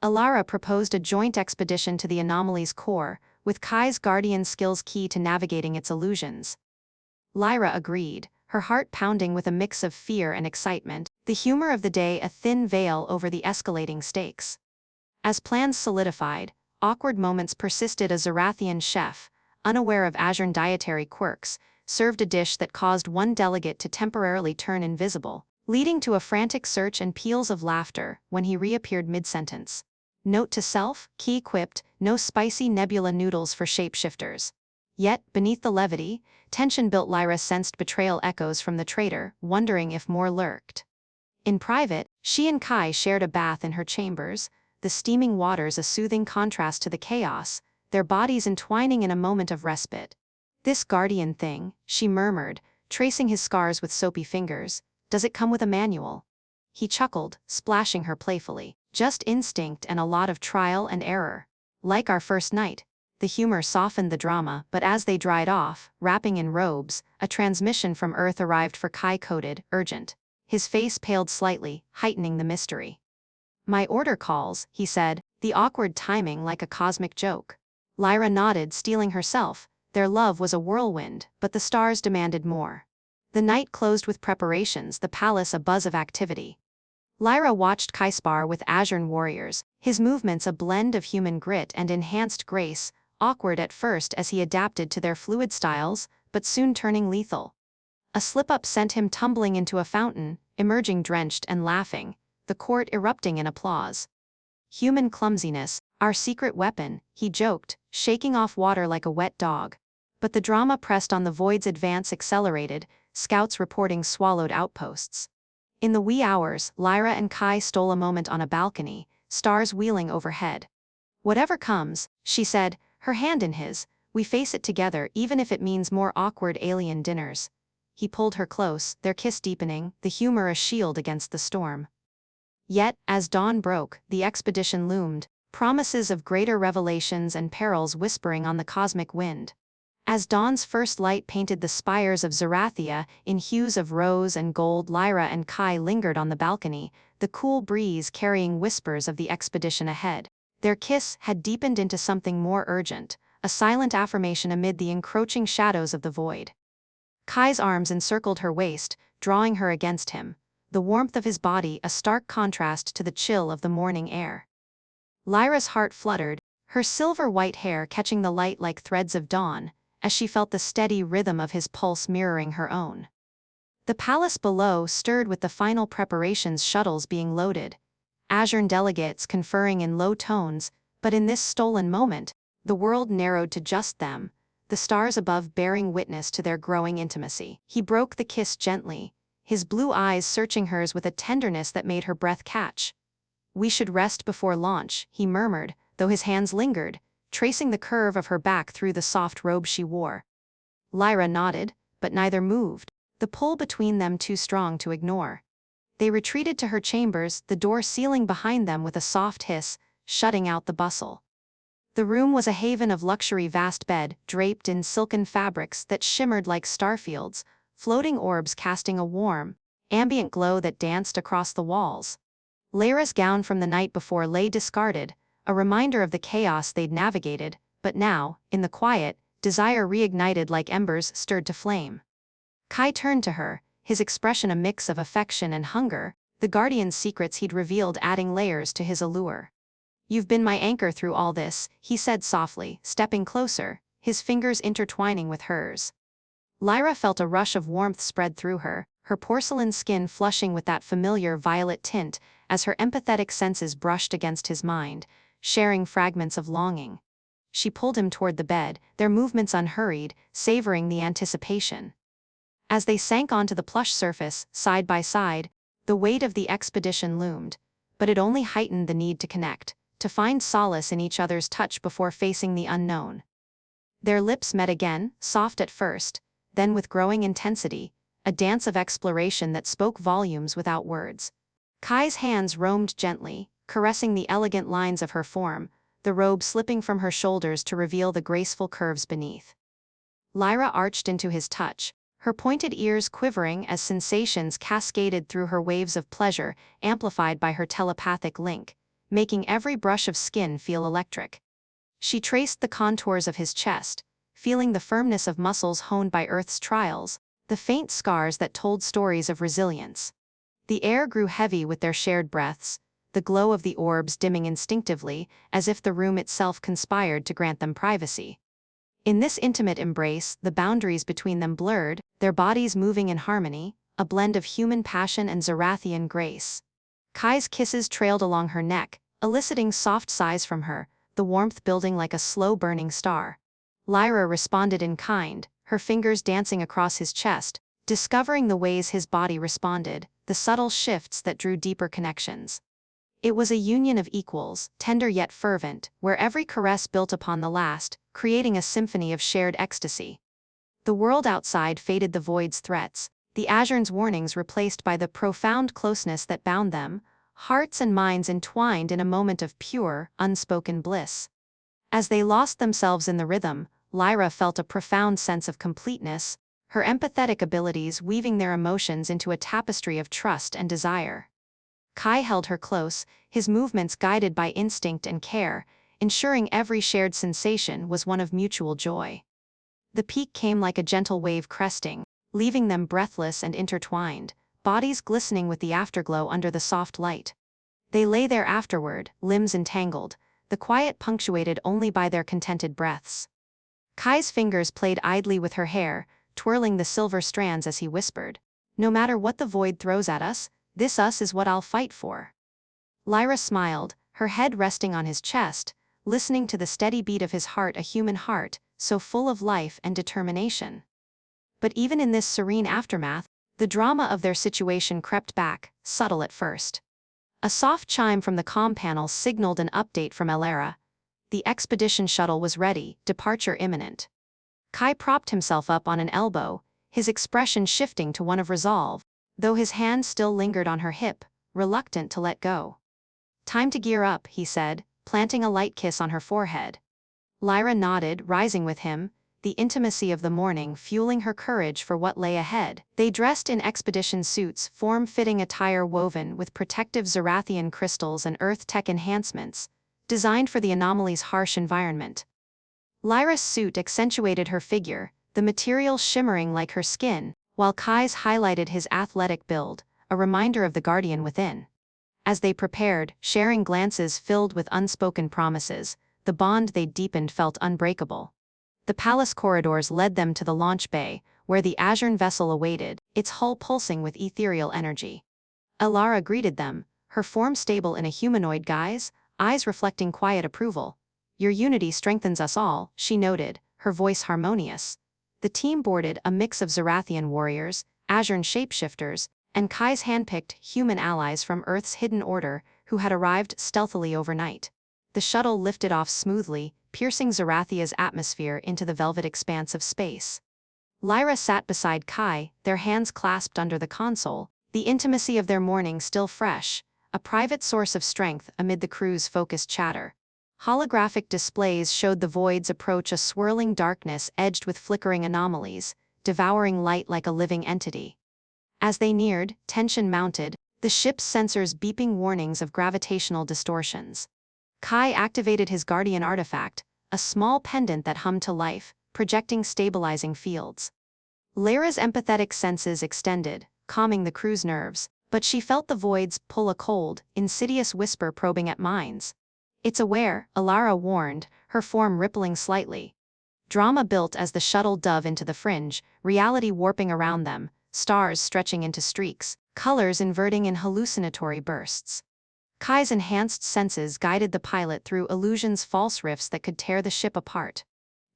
A: Alara proposed a joint expedition to the anomaly's core, with Kai's guardian skills key to navigating its illusions. Lyra agreed, her heart pounding with a mix of fear and excitement, the humor of the day a thin veil over the escalating stakes. As plans solidified, awkward moments persisted. A Zerathian chef, unaware of Azuren dietary quirks, served a dish that caused one delegate to temporarily turn invisible, leading to a frantic search and peals of laughter when he reappeared mid-sentence. Note to self, Key quipped, "No spicy nebula noodles for shapeshifters." Yet, beneath the levity, tension built. Lyra sensed betrayal echoes from the traitor, wondering if more lurked. In private, she and Kai shared a bath in her chambers, the steaming waters a soothing contrast to the chaos, their bodies entwining in a moment of respite. "This guardian thing," she murmured, tracing his scars with soapy fingers, "does it come with a manual?" He chuckled, splashing her playfully. "Just instinct and a lot of trial and error. Like our first night." The humor softened the drama, but as they dried off, wrapping in robes, a transmission from Earth arrived for Kai, coded, "Urgent." His face paled slightly, heightening the mystery. "My order calls," he said, the awkward timing like a cosmic joke. Lyra nodded, steeling herself. Their love was a whirlwind, but the stars demanded more. The night closed with preparations, the palace a buzz of activity. Lyra watched Kai spar with Azuren warriors, his movements a blend of human grit and enhanced grace, awkward at first as he adapted to their fluid styles, but soon turning lethal. A slip-up sent him tumbling into a fountain, emerging drenched and laughing, the court erupting in applause. Human clumsiness, Our secret weapon, he joked, shaking off water like a wet dog. But the drama pressed on, the Void's advance accelerated, scouts reporting swallowed outposts. In the wee hours, Lyra and Kai stole a moment on a balcony, stars wheeling overhead. "Whatever comes," she said, her hand in his, "we face it together, even if it means more awkward alien dinners." He pulled her close, their kiss deepening, the humor a shield against the storm. Yet, as dawn broke, the expedition loomed, promises of greater revelations and perils whispering on the cosmic wind. As dawn's first light painted the spires of Zerathia in hues of rose and gold, Lyra and Kai lingered on the balcony, the cool breeze carrying whispers of the expedition ahead. Their kiss had deepened into something more urgent, a silent affirmation amid the encroaching shadows of the void. Kai's arms encircled her waist, drawing her against him, the warmth of his body a stark contrast to the chill of the morning air. Lyra's heart fluttered, her silver-white hair catching the light like threads of dawn, as she felt the steady rhythm of his pulse mirroring her own. The palace below stirred with the final preparations, shuttles being loaded, Azuren delegates conferring in low tones, but in this stolen moment, the world narrowed to just them, the stars above bearing witness to their growing intimacy. He broke the kiss gently, his blue eyes searching hers with a tenderness that made her breath catch. "We should rest before launch," he murmured, though his hands lingered, tracing the curve of her back through the soft robe she wore. Lyra nodded, but neither moved, the pull between them too strong to ignore. They retreated to her chambers, the door sealing behind them with a soft hiss, shutting out the bustle. The room was a haven of luxury, vast bed, draped in silken fabrics that shimmered like starfields, floating orbs casting a warm, ambient glow that danced across the walls. Lyra's gown from the night before lay discarded, a reminder of the chaos they'd navigated, but now, in the quiet, desire reignited like embers stirred to flame. Kai turned to her, his expression a mix of affection and hunger, the guardian's secrets he'd revealed adding layers to his allure. "You've been my anchor through all this," he said softly, stepping closer, his fingers intertwining with hers. Lyra felt a rush of warmth spread through her, her porcelain skin flushing with that familiar violet tint, as her empathetic senses brushed against his mind, sharing fragments of longing. She pulled him toward the bed, their movements unhurried, savoring the anticipation. As they sank onto the plush surface, side by side, the weight of the expedition loomed, but it only heightened the need to connect, to find solace in each other's touch before facing the unknown. Their lips met again, soft at first, then with growing intensity, a dance of exploration that spoke volumes without words. Kai's hands roamed gently, caressing the elegant lines of her form, the robe slipping from her shoulders to reveal the graceful curves beneath. Lyra arched into his touch, her pointed ears quivering as sensations cascaded through her, waves of pleasure amplified by her telepathic link, making every brush of skin feel electric. She traced the contours of his chest, feeling the firmness of muscles honed by Earth's trials, the faint scars that told stories of resilience. The air grew heavy with their shared breaths, the glow of the orbs dimming instinctively, as if the room itself conspired to grant them privacy. In this intimate embrace, the boundaries between them blurred, their bodies moving in harmony, a blend of human passion and Zerathian grace. Kai's kisses trailed along her neck, eliciting soft sighs from her, the warmth building like a slow-burning star. Lyra responded in kind, her fingers dancing across his chest, discovering the ways his body responded, the subtle shifts that drew deeper connections. It was a union of equals, tender yet fervent, where every caress built upon the last, creating a symphony of shared ecstasy. The world outside faded, the void's threats, the Azuren's warnings replaced by the profound closeness that bound them, hearts and minds entwined in a moment of pure, unspoken bliss. As they lost themselves in the rhythm, Lyra felt a profound sense of completeness, her empathetic abilities weaving their emotions into a tapestry of trust and desire. Kai held her close, his movements guided by instinct and care, ensuring every shared sensation was one of mutual joy. The peak came like a gentle wave cresting, leaving them breathless and intertwined, bodies glistening with the afterglow under the soft light. They lay there afterward, limbs entangled, the quiet punctuated only by their contented breaths. Kai's fingers played idly with her hair, twirling the silver strands as he whispered, "No matter what the void throws at us, this us is what I'll fight for." Lyra smiled, her head resting on his chest, listening to the steady beat of his heart, a human heart, so full of life and determination. But even in this serene aftermath, the drama of their situation crept back, subtle at first. A soft chime from the comm panel signaled an update from Lyra. The expedition shuttle was ready, departure imminent. Kai propped himself up on an elbow, his expression shifting to one of resolve, though his hand still lingered on her hip, reluctant to let go. "Time to gear up," he said, planting a light kiss on her forehead. Lyra nodded, rising with him, the intimacy of the morning fueling her courage for what lay ahead. They dressed in expedition suits, form-fitting attire woven with protective Zerathian crystals and Earth tech enhancements, designed for the anomaly's harsh environment. Lyra's suit accentuated her figure, the material shimmering like her skin, while Kai's highlighted his athletic build, a reminder of the guardian within. As they prepared, sharing glances filled with unspoken promises, the bond they'd deepened felt unbreakable. The palace corridors led them to the launch bay, where the Azuren vessel awaited, its hull pulsing with ethereal energy. Lyra greeted them, her form stable in a humanoid guise, eyes reflecting quiet approval. "Your unity strengthens us all," she noted, her voice harmonious. The team boarded a mix of Zerathian warriors, Azuren shapeshifters, and Kai's handpicked human allies from Earth's hidden order, who had arrived stealthily overnight. The shuttle lifted off smoothly, piercing Zerathia's atmosphere into the velvet expanse of space. Lyra sat beside Kai, their hands clasped under the console, the intimacy of their morning still fresh, a private source of strength amid the crew's focused chatter. Holographic displays showed the voids approach a swirling darkness edged with flickering anomalies, devouring light like a living entity. As they neared, tension mounted, the ship's sensors beeping warnings of gravitational distortions. Kai activated his guardian artifact, a small pendant that hummed to life, projecting stabilizing fields. Lyra's empathetic senses extended, calming the crew's nerves, but she felt the voids pull a cold, insidious whisper probing at minds. "It's aware," Lyra warned, her form rippling slightly. Drama built as the shuttle dove into the fringe, reality warping around them, stars stretching into streaks, colors inverting in hallucinatory bursts. Kai's enhanced senses guided the pilot through illusions' false rifts that could tear the ship apart.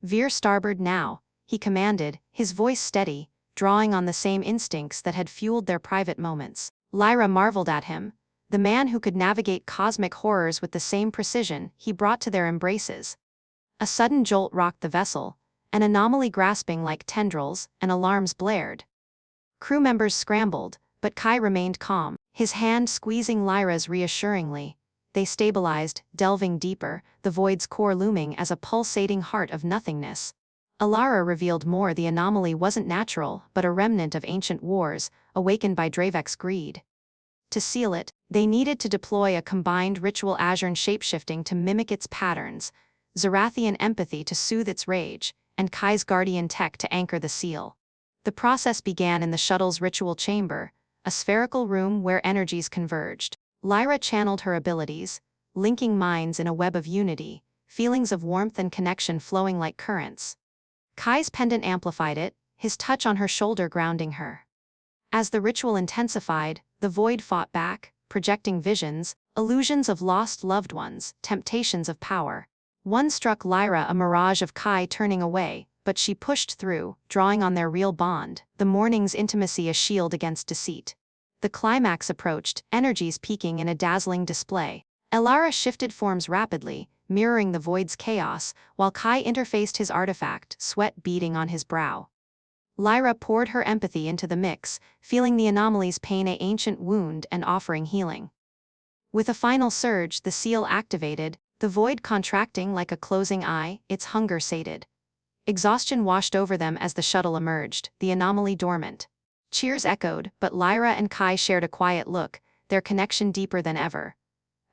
A: "Veer starboard now," he commanded, his voice steady, drawing on the same instincts that had fueled their private moments. Lyra marveled at him, the man who could navigate cosmic horrors with the same precision he brought to their embraces. A sudden jolt rocked the vessel, an anomaly grasping like tendrils, and alarms blared. Crew members scrambled, but Kai remained calm, his hand squeezing Lyra's reassuringly. They stabilized, delving deeper, the void's core looming as a pulsating heart of nothingness. Lyra revealed more: the anomaly wasn't natural, but a remnant of ancient wars, awakened by Dravex greed. To seal it, they needed to deploy a combined ritual Azuren shapeshifting to mimic its patterns, Zerathian empathy to soothe its rage, and Kai's guardian tech to anchor the seal. The process began in the shuttle's ritual chamber, a spherical room where energies converged. Lyra channeled her abilities, linking minds in a web of unity, feelings of warmth and connection flowing like currents. Kai's pendant amplified it, his touch on her shoulder grounding her. As the ritual intensified, the void fought back, projecting visions, illusions of lost loved ones, temptations of power. One struck Lyra, a mirage of Kai turning away, but she pushed through, drawing on their real bond, the morning's intimacy a shield against deceit. The climax approached, energies peaking in a dazzling display. Lyra shifted forms rapidly, mirroring the void's chaos, while Kai interfaced his artifact, sweat beading on his brow. Lyra poured her empathy into the mix, feeling the anomaly's pain, an ancient wound, and offering healing. With a final surge, the seal activated, the void contracting like a closing eye, its hunger sated. Exhaustion washed over them as the shuttle emerged, the anomaly dormant. Cheers echoed, but Lyra and Kai shared a quiet look, their connection deeper than ever.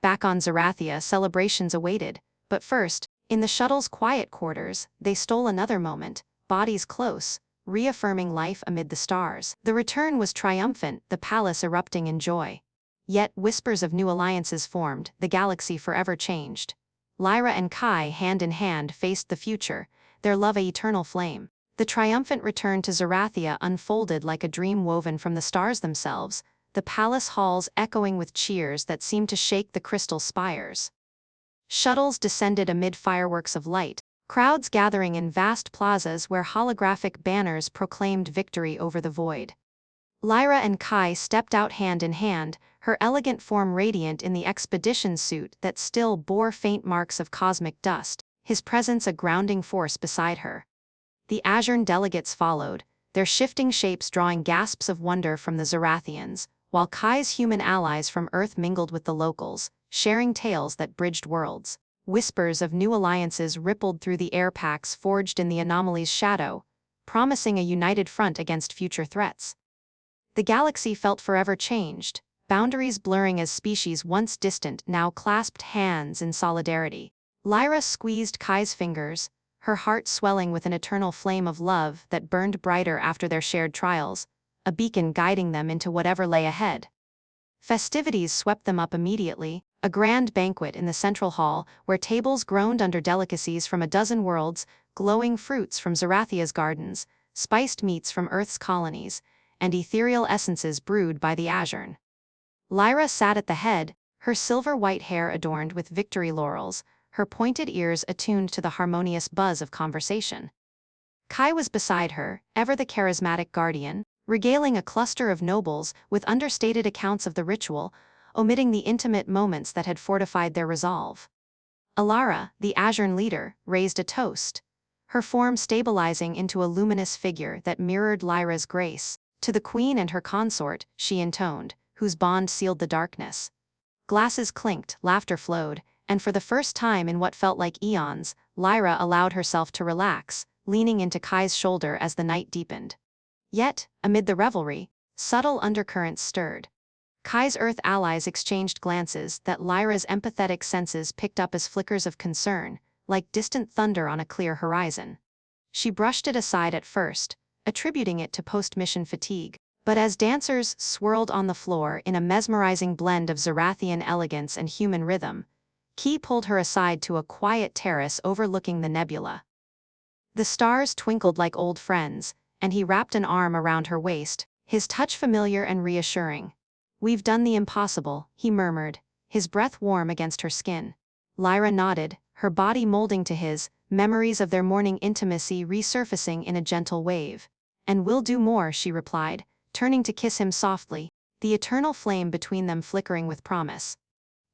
A: Back on Zerathia, celebrations awaited, but first, in the shuttle's quiet quarters, they stole another moment, bodies close, reaffirming life amid the stars. The return was triumphant, the palace erupting in joy. Yet whispers of new alliances formed, the galaxy forever changed. Lyra and Kai, hand in hand, faced the future, their love a eternal flame. The triumphant return to Zerathia unfolded like a dream woven from the stars themselves, the palace halls echoing with cheers that seemed to shake the crystal spires. Shuttles descended amid fireworks of light, crowds gathering in vast plazas where holographic banners proclaimed victory over the void. Lyra and Kai stepped out hand in hand, her elegant form radiant in the expedition suit that still bore faint marks of cosmic dust, his presence a grounding force beside her. The Azuren delegates followed, their shifting shapes drawing gasps of wonder from the Zerathians, while Kai's human allies from Earth mingled with the locals, sharing tales that bridged worlds. Whispers of new alliances rippled through the air packs forged in the anomaly's shadow, promising a united front against future threats. The galaxy felt forever changed, boundaries blurring as species once distant now clasped hands in solidarity. Lyra squeezed Kai's fingers, her heart swelling with an eternal flame of love that burned brighter after their shared trials, a beacon guiding them into whatever lay ahead. Festivities swept them up immediately, a grand banquet in the central hall where tables groaned under delicacies from a dozen worlds, glowing fruits from Zerathia's gardens, spiced meats from Earth's colonies, and ethereal essences brewed by the Azuren. Lyra sat at the head, her silver-white hair adorned with victory laurels, her pointed ears attuned to the harmonious buzz of conversation. Kai was beside her, ever the charismatic guardian, regaling a cluster of nobles with understated accounts of the ritual, omitting the intimate moments that had fortified their resolve. Alara, the Azuren leader, raised a toast, her form stabilizing into a luminous figure that mirrored Lyra's grace. To the queen and her consort, she intoned, whose bond sealed the darkness. Glasses clinked, laughter flowed, and for the first time in what felt like eons, Lyra allowed herself to relax, leaning into Kai's shoulder as the night deepened. Yet, amid the revelry, subtle undercurrents stirred. Kai's Earth allies exchanged glances that Lyra's empathetic senses picked up as flickers of concern, like distant thunder on a clear horizon. She brushed it aside at first, attributing it to post-mission fatigue, but as dancers swirled on the floor in a mesmerizing blend of Zerathian elegance and human rhythm, Ki pulled her aside to a quiet terrace overlooking the nebula. The stars twinkled like old friends, and he wrapped an arm around her waist, his touch familiar and reassuring. "We've done the impossible," he murmured, his breath warm against her skin. Lyra nodded, her body molding to his, memories of their morning intimacy resurfacing in a gentle wave. "And we'll do more," she replied, turning to kiss him softly, the eternal flame between them flickering with promise.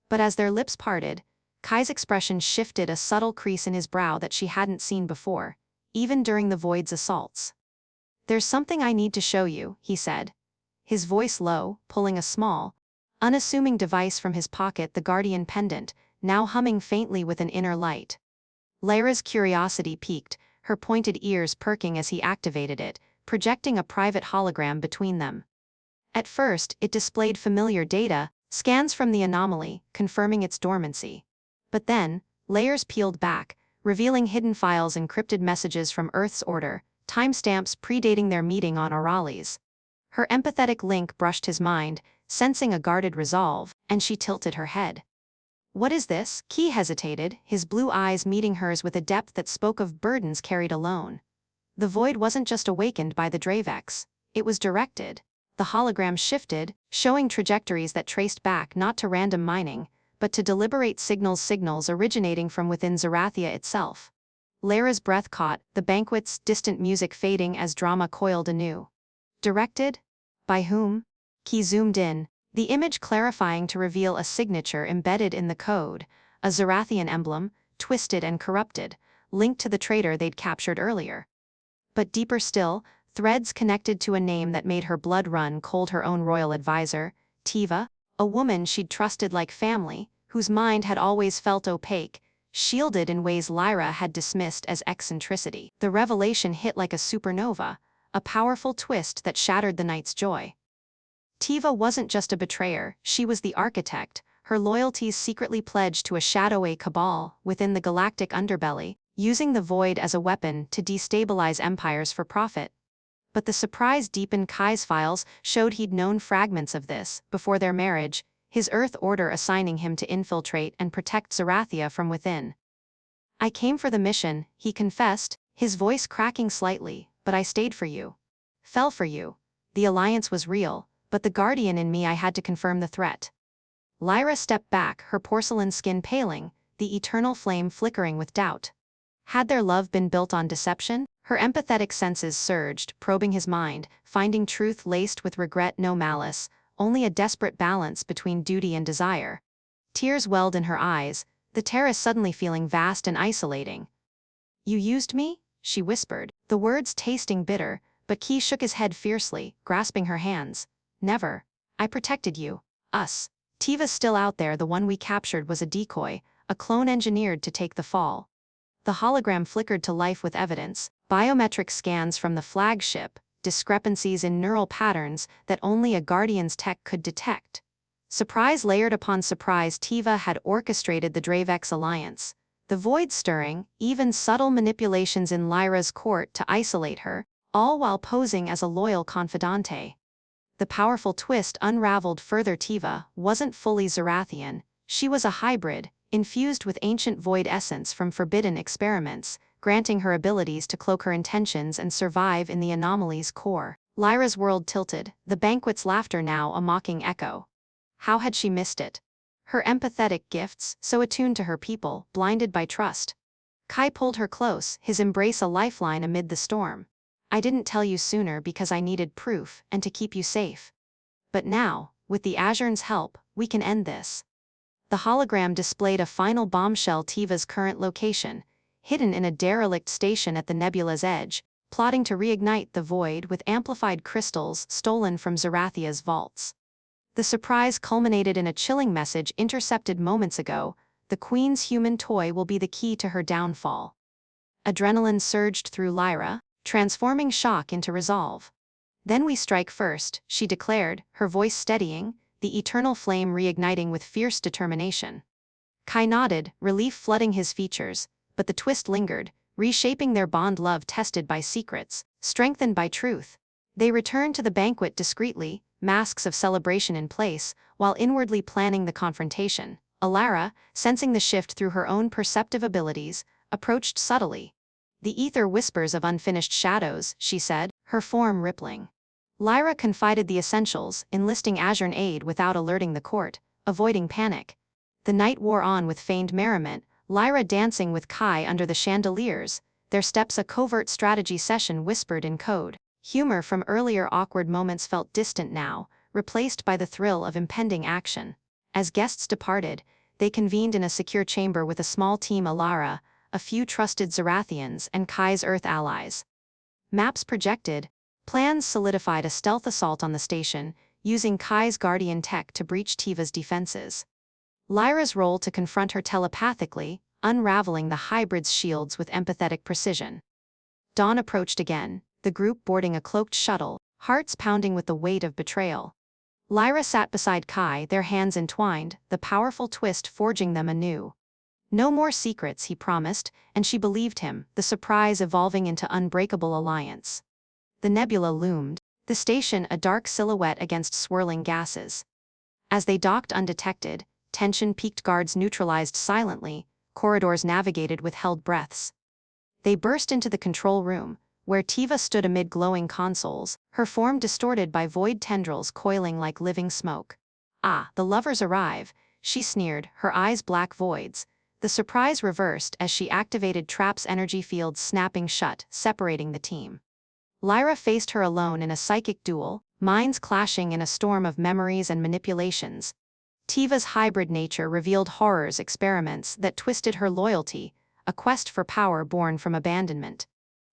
A: But as their lips parted, Kai's expression shifted, a subtle crease in his brow that she hadn't seen before, even during the void's assaults. "There's something I need to show you," he said, his voice low, pulling a small, unassuming device from his pocket, the guardian pendant, now humming faintly with an inner light. Lyra's curiosity piqued, her pointed ears perking as he activated it, projecting a private hologram between them. At first, it displayed familiar data, scans from the anomaly, confirming its dormancy. But then, layers peeled back, revealing hidden files, encrypted messages from Earth's order, timestamps predating their meeting on Aureli's. Her empathetic link brushed his mind, sensing a guarded resolve, and she tilted her head. "What is this?" Ki hesitated, his blue eyes meeting hers with a depth that spoke of burdens carried alone. The void wasn't just awakened by the Dravex, it was directed. The hologram shifted, showing trajectories that traced back not to random mining, but to deliberate signals originating from within Zerathia itself. Lyra's breath caught, the banquet's distant music fading as drama coiled anew. Directed? By whom? Ki zoomed in, the image clarifying to reveal a signature embedded in the code, a Zerathian emblem, twisted and corrupted, linked to the traitor they'd captured earlier. But deeper still, threads connected to a name that made her blood run cold, her own royal advisor, Tiva, a woman she'd trusted like family, whose mind had always felt opaque, shielded in ways Lyra had dismissed as eccentricity. The revelation hit like a supernova, a powerful twist that shattered the night's joy. Tiva wasn't just a betrayer, she was the architect, her loyalties secretly pledged to a shadowy cabal within the galactic underbelly, using the void as a weapon to destabilize empires for profit. But the surprise deepened. Kai's files showed he'd known fragments of this before their marriage, his Earth order assigning him to infiltrate and protect Zerathia from within. "I came for the mission," he confessed, his voice cracking slightly, "but I stayed for you. Fell for you. The alliance was real, but the guardian in me, I had to confirm the threat." Lyra stepped back, her porcelain skin paling, the eternal flame flickering with doubt. Had their love been built on deception? Her empathetic senses surged, probing his mind, finding truth laced with regret, no malice, only a desperate balance between duty and desire. Tears welled in her eyes, the terrace suddenly feeling vast and isolating. "You used me?" she whispered, the words tasting bitter, but Key shook his head fiercely, grasping her hands. "Never. I protected you. Us. Tiva's still out there, the one we captured was a decoy, a clone engineered to take the fall." The hologram flickered to life with evidence, biometric scans from the flagship, discrepancies in neural patterns that only a Guardian's tech could detect. Surprise layered upon surprise, Tiva had orchestrated the Dravex alliance. The void stirring, even subtle manipulations in Lyra's court to isolate her, all while posing as a loyal confidante. The powerful twist unraveled further. Tiva wasn't fully Zerathian, she was a hybrid, infused with ancient void essence from forbidden experiments, granting her abilities to cloak her intentions and survive in the anomaly's core. Lyra's world tilted, the banquet's laughter now a mocking echo. How had she missed it? Her empathetic gifts, so attuned to her people, blinded by trust. Kai pulled her close, his embrace a lifeline amid the storm. "I didn't tell you sooner because I needed proof, and to keep you safe. But now, with the Azuren's help, we can end this." The hologram displayed a final bombshell: Tiva's current location, hidden in a derelict station at the nebula's edge, plotting to reignite the void with amplified crystals stolen from Zerathia's vaults. The surprise culminated in a chilling message intercepted moments ago: "The Queen's human toy will be the key to her downfall." Adrenaline surged through Lyra, transforming shock into resolve. "Then we strike first," she declared, her voice steadying, the eternal flame reigniting with fierce determination. Kai nodded, relief flooding his features, but the twist lingered, reshaping their bond, love tested by secrets, strengthened by truth. They returned to the banquet discreetly, masks of celebration in place, while inwardly planning the confrontation. Lyra, sensing the shift through her own perceptive abilities, approached subtly. "The ether whispers of unfinished shadows," she said, her form rippling. Lyra confided the essentials, enlisting Azuren aid without alerting the court, avoiding panic. The night wore on with feigned merriment, Lyra dancing with Kai under the chandeliers, their steps a covert strategy session whispered in code. Humor from earlier awkward moments felt distant now, replaced by the thrill of impending action. As guests departed, they convened in a secure chamber with a small team: Lyra, a few trusted Zerathians, and Kai's Earth allies. Maps projected, plans solidified: a stealth assault on the station, using Kai's Guardian tech to breach Tiva's defenses. Lyra's role to confront her telepathically, unraveling the hybrid's shields with empathetic precision. Dawn approached again, the group boarding a cloaked shuttle, hearts pounding with the weight of betrayal. Lyra sat beside Kai, their hands entwined, the powerful twist forging them anew. No more secrets, he promised, and she believed him, the surprise evolving into unbreakable alliance. The nebula loomed, the station a dark silhouette against swirling gases. As they docked undetected, tension peaked, guards neutralized silently, corridors navigated with held breaths. They burst into the control room, where Tiva stood amid glowing consoles, her form distorted by void tendrils coiling like living smoke. "Ah, the lovers arrive," she sneered, her eyes black voids. The surprise reversed as she activated traps, energy fields snapping shut, separating the team. Lyra faced her alone in a psychic duel, minds clashing in a storm of memories and manipulations. Tiva's hybrid nature revealed horrors, experiments that twisted her loyalty, a quest for power born from abandonment.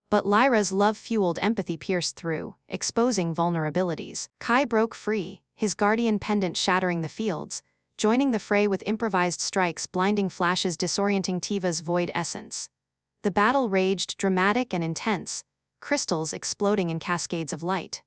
A: But Lyra's love-fueled empathy pierced through, exposing vulnerabilities. Kai broke free, his guardian pendant shattering the fields, joining the fray with improvised strikes, blinding flashes disorienting Tiva's void essence. The battle raged, dramatic and intense, crystals exploding in cascades of light.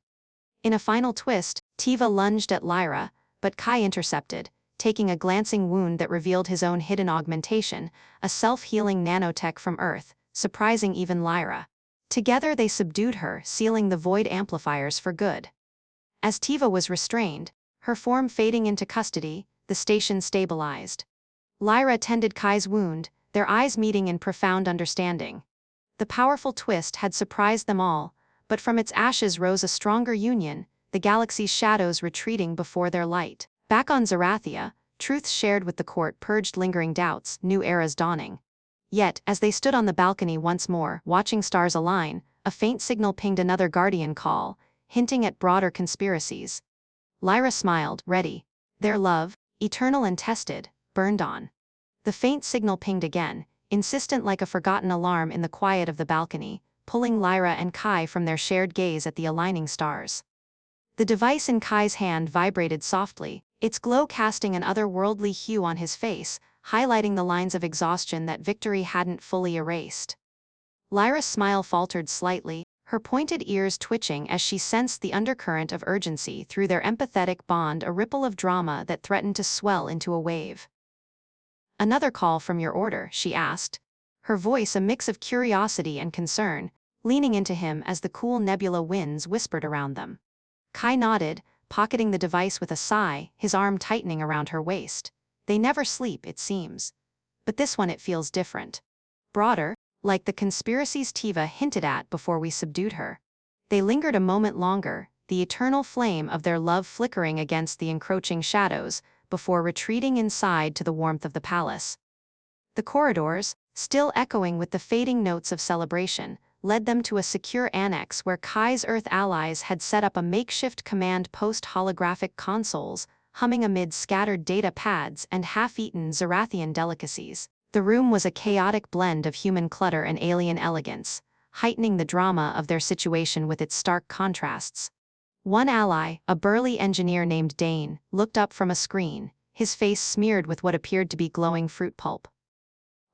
A: In a final twist, Tiva lunged at Lyra, but Kai intercepted, taking a glancing wound that revealed his own hidden augmentation, a self-healing nanotech from Earth, surprising even Lyra. Together they subdued her, sealing the void amplifiers for good. As Tiva was restrained, her form fading into custody, the station stabilized. Lyra tended Kai's wound, their eyes meeting in profound understanding. The powerful twist had surprised them all, but from its ashes rose a stronger union, the galaxy's shadows retreating before their light. Back on Zerathia, Truths shared with the court purged lingering doubts, new eras dawning. Yet, as they stood on the balcony once more, watching stars align, a faint signal pinged another guardian call, hinting at broader conspiracies. Lyra smiled, ready. Their love, eternal and tested, burned on. The faint signal pinged again, insistent like a forgotten alarm in the quiet of the balcony, pulling Lyra and Kai from their shared gaze at the aligning stars. The device in Kai's hand vibrated softly, its glow casting an otherworldly hue on his face, highlighting the lines of exhaustion that victory hadn't fully erased. Lyra's smile faltered slightly, her pointed ears twitching as she sensed the undercurrent of urgency through their empathetic bond, a ripple of drama that threatened to swell into a wave. "Another call from your order?" she asked, her voice a mix of curiosity and concern, leaning into him as the cool nebula winds whispered around them. Kai nodded, pocketing the device with a sigh, his arm tightening around her waist. "They never sleep, it seems. But this one, it feels different. Broader, like the conspiracies Tiva hinted at before we subdued her." They lingered a moment longer, the eternal flame of their love flickering against the encroaching shadows, before retreating inside to the warmth of the palace. The corridors, still echoing with the fading notes of celebration, led them to a secure annex where Kai's Earth allies had set up a makeshift command post, holographic consoles, humming amid scattered data pads and half-eaten Zerathian delicacies. The room was a chaotic blend of human clutter and alien elegance, heightening the drama of their situation with its stark contrasts. One ally, a burly engineer named Dane, looked up from a screen, his face smeared with what appeared to be glowing fruit pulp.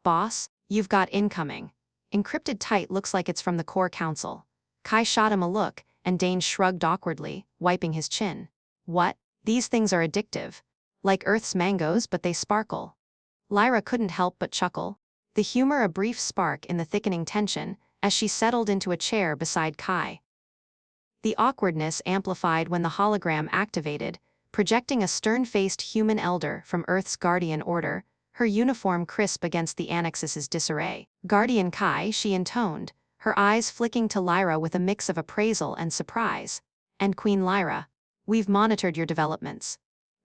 A: "Boss, you've got incoming. Encrypted tight, looks like it's from the core council." Kai shot him a look, and Dane shrugged awkwardly, wiping his chin. "What? These things are addictive. Like Earth's mangoes, but they sparkle." Lyra couldn't help but chuckle, the humor a brief spark in the thickening tension, as she settled into a chair beside Kai. The awkwardness amplified when the hologram activated, projecting a stern-faced human elder from Earth's Guardian Order, her uniform crisp against the annex's disarray. "Guardian Kai," she intoned, her eyes flicking to Lyra with a mix of appraisal and surprise. "And Queen Lyra, we've monitored your developments."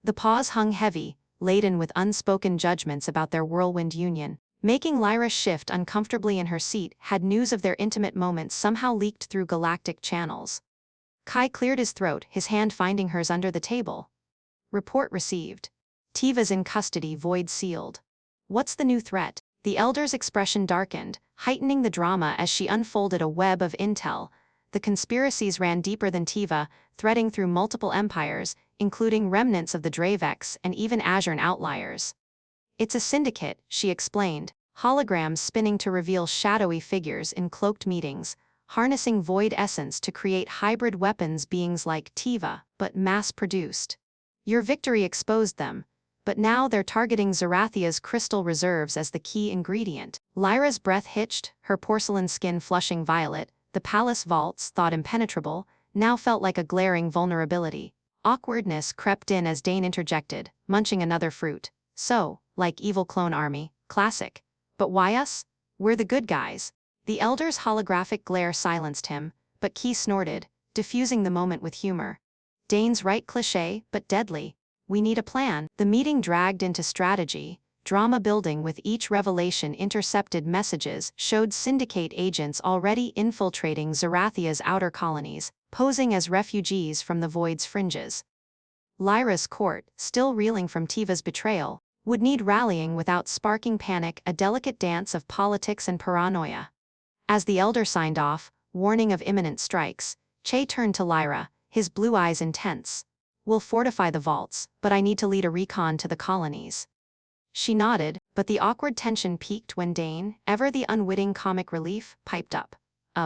A: The pause hung heavy, laden with unspoken judgments about their whirlwind union, making Lyra shift uncomfortably in her seat. Had news of their intimate moments somehow leaked through galactic channels? Kai cleared his throat, his hand finding hers under the table. "Report received. Tiva's in custody, void sealed." "What's the new threat?" The elder's expression darkened, heightening the drama as she unfolded a web of intel. The conspiracies ran deeper than Tiva, threading through multiple empires, including remnants of the Dravex and even Azuren outliers. "It's a syndicate," she explained, holograms spinning to reveal shadowy figures in cloaked meetings, harnessing void essence to create hybrid weapons, beings like Tiva, but mass-produced. "Your victory exposed them, but now they're targeting Zerathia's crystal reserves as the key ingredient." Lyra's breath hitched, her porcelain skin flushing violet. The palace vaults, thought impenetrable, now felt like a glaring vulnerability. Awkwardness crept in as Dane interjected, munching another fruit. "So, like evil clone army, classic. But why us? We're the good guys." The elder's holographic glare silenced him, but Key snorted, diffusing the moment with humor. "Dane's right, cliché, but deadly. We need a plan." The meeting dragged into strategy, drama building with each revelation. Intercepted messages showed syndicate agents already infiltrating Zerathia's outer colonies, posing as refugees from the Void's fringes. Lyra's court, still reeling from Tiva's betrayal, would need rallying without sparking panic, a delicate dance of politics and paranoia. As the elder signed off, warning of imminent strikes, Che turned to Lyra, his blue eyes intense. "We'll fortify the vaults, but I need to lead a recon to the colonies." She nodded, but the awkward tension peaked when Dane, ever the unwitting comic relief, piped up.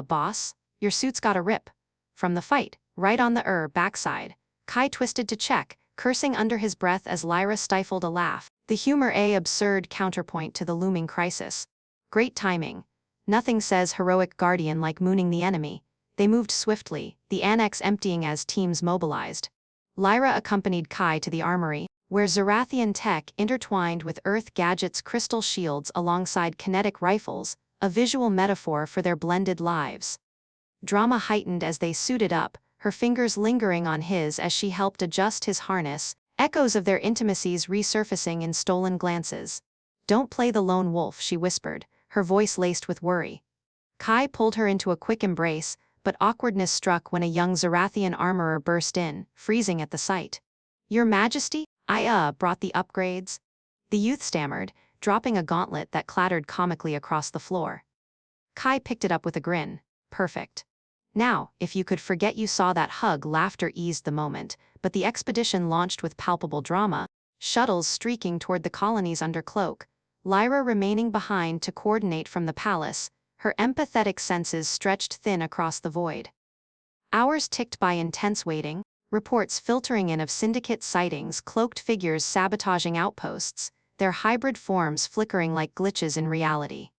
A: Boss, your suit's got a rip. From the fight, right on the backside." Kai twisted to check, cursing under his breath as Lyra stifled a laugh, the humor a absurd counterpoint to the looming crisis. "Great timing. Nothing says heroic guardian like mooning the enemy." They moved swiftly, the annex emptying as teams mobilized. Lyra accompanied Kai to the armory, where Zerathian tech intertwined with Earth gadgets, crystal shields alongside kinetic rifles, a visual metaphor for their blended lives. Drama heightened as they suited up, her fingers lingering on his as she helped adjust his harness, echoes of their intimacies resurfacing in stolen glances. "Don't play the lone wolf," she whispered, her voice laced with worry. Kai pulled her into a quick embrace, but awkwardness struck when a young Zerathian armorer burst in, freezing at the sight. "Your Majesty, I brought the upgrades." The youth stammered, dropping a gauntlet that clattered comically across the floor. Kai picked it up with a grin. "Perfect. Now, if you could forget you saw that hug." Laughter eased the moment, but the expedition launched with palpable drama, shuttles streaking toward the colonies under cloak, Lyra remaining behind to coordinate from the palace, her empathetic senses stretched thin across the void. Hours ticked by intense waiting, reports filtering in of syndicate sightings, cloaked figures sabotaging outposts, their hybrid forms flickering like glitches in reality.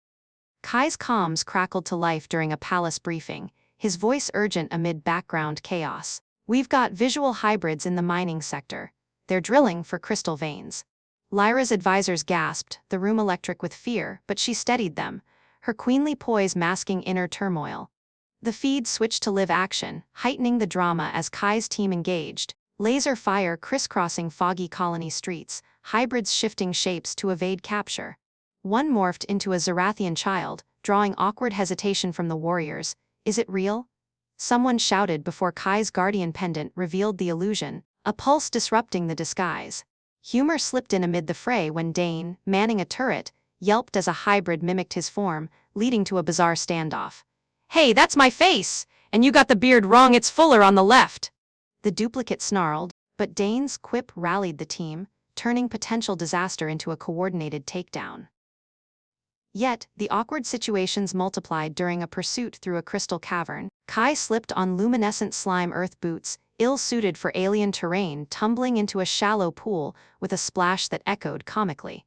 A: Kai's comms crackled to life during a palace briefing, his voice urgent amid background chaos. "We've got visual hybrids in the mining sector. They're drilling for crystal veins." Lyra's advisors gasped, the room electric with fear, but she steadied them, her queenly poise masking inner turmoil. The feed switched to live action, heightening the drama as Kai's team engaged, laser fire crisscrossing foggy colony streets, hybrids shifting shapes to evade capture. One morphed into a Zerathian child, drawing awkward hesitation from the warriors. "Is it real?" someone shouted before Kai's guardian pendant revealed the illusion, a pulse disrupting the disguise. Humor slipped in amid the fray when Dane, manning a turret, yelped as a hybrid mimicked his form, leading to a bizarre standoff. "Hey, that's my face! And you got the beard wrong, it's fuller on the left!" The duplicate snarled, but Dane's quip rallied the team, turning potential disaster into a coordinated takedown. Yet, the awkward situations multiplied during a pursuit through a crystal cavern. Kai slipped on luminescent slime earth boots, ill-suited for alien terrain, tumbling into a shallow pool with a splash that echoed comically.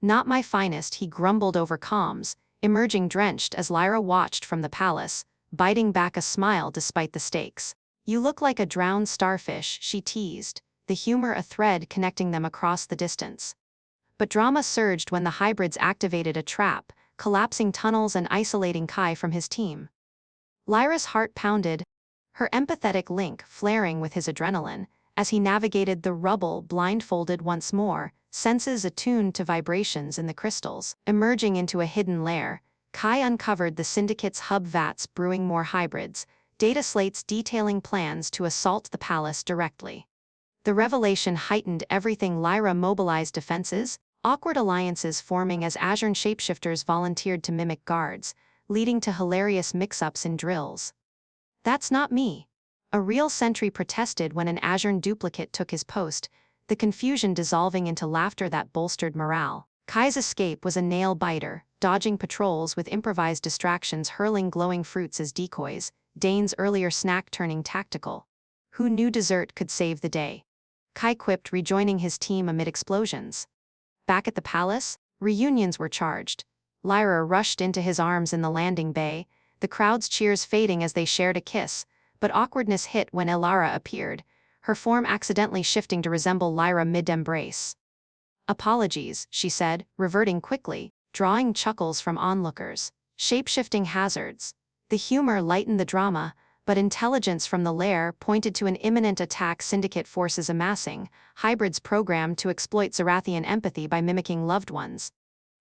A: "Not my finest," he grumbled over comms, emerging drenched as Lyra watched from the palace, biting back a smile despite the stakes. "You look like a drowned starfish," she teased, the humor a thread connecting them across the distance. But drama surged when the hybrids activated a trap, collapsing tunnels and isolating Kai from his team. Lyra's heart pounded, her empathetic link flaring with his adrenaline, as he navigated the rubble blindfolded once more, senses attuned to vibrations in the crystals. Emerging into a hidden lair, Kai uncovered the Syndicate's hub vats brewing more hybrids, data slates detailing plans to assault the palace directly. The revelation heightened everything. Lyra mobilized defenses, awkward alliances forming as Azuren shapeshifters volunteered to mimic guards, leading to hilarious mix-ups in drills. "That's not me." A real sentry protested when an Azuren duplicate took his post, the confusion dissolving into laughter that bolstered morale. Kai's escape was a nail-biter, dodging patrols with improvised distractions hurling glowing fruits as decoys, Dane's earlier snack turning tactical. Who knew dessert could save the day? Kai quipped, rejoining his team amid explosions. Back at the palace, reunions were charged. Lyra rushed into his arms in the landing bay, the crowd's cheers fading as they shared a kiss, but awkwardness hit when Elara appeared, her form accidentally shifting to resemble Lyra mid-embrace. "Apologies," she said, reverting quickly, drawing chuckles from onlookers. "Shape-shifting hazards." The humor lightened the drama, but intelligence from the lair pointed to an imminent attack Syndicate forces amassing, hybrids programmed to exploit Zerathian empathy by mimicking loved ones.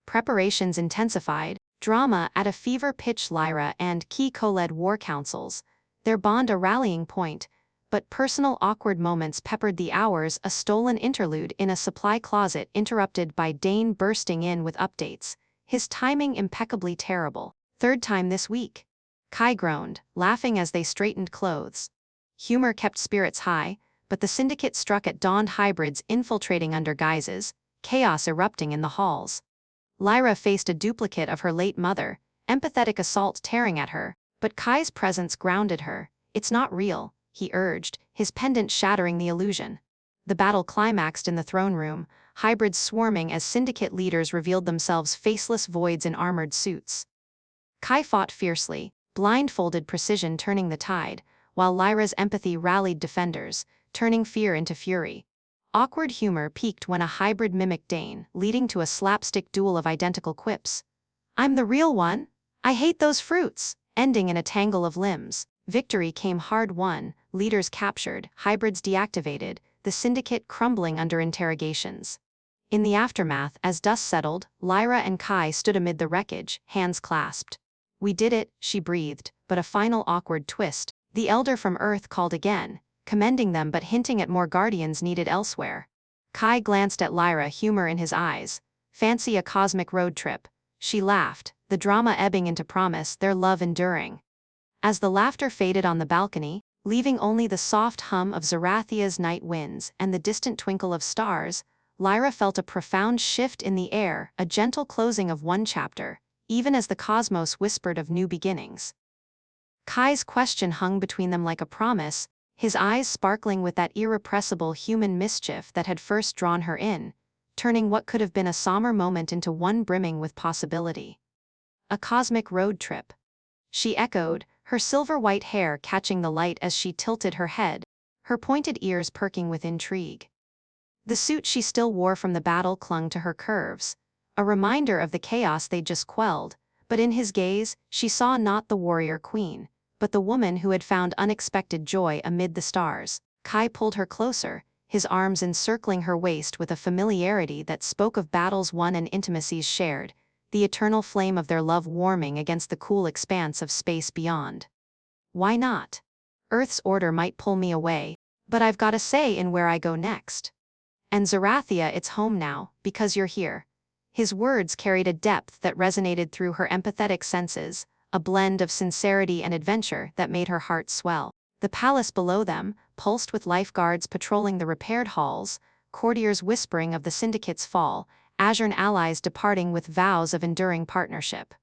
A: Preparations intensified, drama at a fever pitch. Lyra and Ki co-led war councils, their bond a rallying point, but personal awkward moments peppered the hours. A stolen interlude in a supply closet interrupted by Dane bursting in with updates, his timing impeccably terrible. "Third time this week." Kai groaned, laughing as they straightened clothes. Humor kept spirits high, but the Syndicate struck at donned hybrids infiltrating under guises, chaos erupting in the halls. Lyra faced a duplicate of her late mother, empathetic assault tearing at her, but Kai's presence grounded her. "It's not real," he urged, his pendant shattering the illusion. The battle climaxed in the throne room, hybrids swarming as Syndicate leaders revealed themselves faceless voids in armored suits. Kai fought fiercely, blindfolded precision turning the tide, while Lyra's empathy rallied defenders, turning fear into fury. Awkward humor peaked when a hybrid mimicked Dane, leading to a slapstick duel of identical quips. "I'm the real one? I hate those fruits," ending in a tangle of limbs. Victory came hard-won, leaders captured, hybrids deactivated, the syndicate crumbling under interrogations. In the aftermath, as dust settled, Lyra and Kai stood amid the wreckage, hands clasped. "We did it," she breathed, but a final awkward twist. The elder from Earth called again, commending them but hinting at more guardians needed elsewhere. Kai glanced at Lyra, humor in his eyes. "Fancy a cosmic road trip." She laughed, the drama ebbing into promise, their love enduring. As the laughter faded on the balcony, leaving only the soft hum of Zerathia's night winds and the distant twinkle of stars, Lyra felt a profound shift in the air, a gentle closing of one chapter, even as the cosmos whispered of new beginnings. Kai's question hung between them like a promise, his eyes sparkling with that irrepressible human mischief that had first drawn her in, turning what could have been a somber moment into one brimming with possibility. "A cosmic road trip," she echoed, her silver-white hair catching the light as she tilted her head, her pointed ears perking with intrigue. The suit she still wore from the battle clung to her curves, a reminder of the chaos they'd just quelled, but in his gaze, she saw not the warrior queen, but the woman who had found unexpected joy amid the stars. Kai pulled her closer, his arms encircling her waist with a familiarity that spoke of battles won and intimacies shared, the eternal flame of their love warming against the cool expanse of space beyond. "Why not? Earth's order might pull me away, but I've got a say in where I go next. And Zerathia, it's home now, because you're here." His words carried a depth that resonated through her empathetic senses, a blend of sincerity and adventure that made her heart swell. The palace below them pulsed with lifeguards patrolling the repaired halls, courtiers whispering of the syndicate's fall, Azuren allies departing with vows of enduring partnership.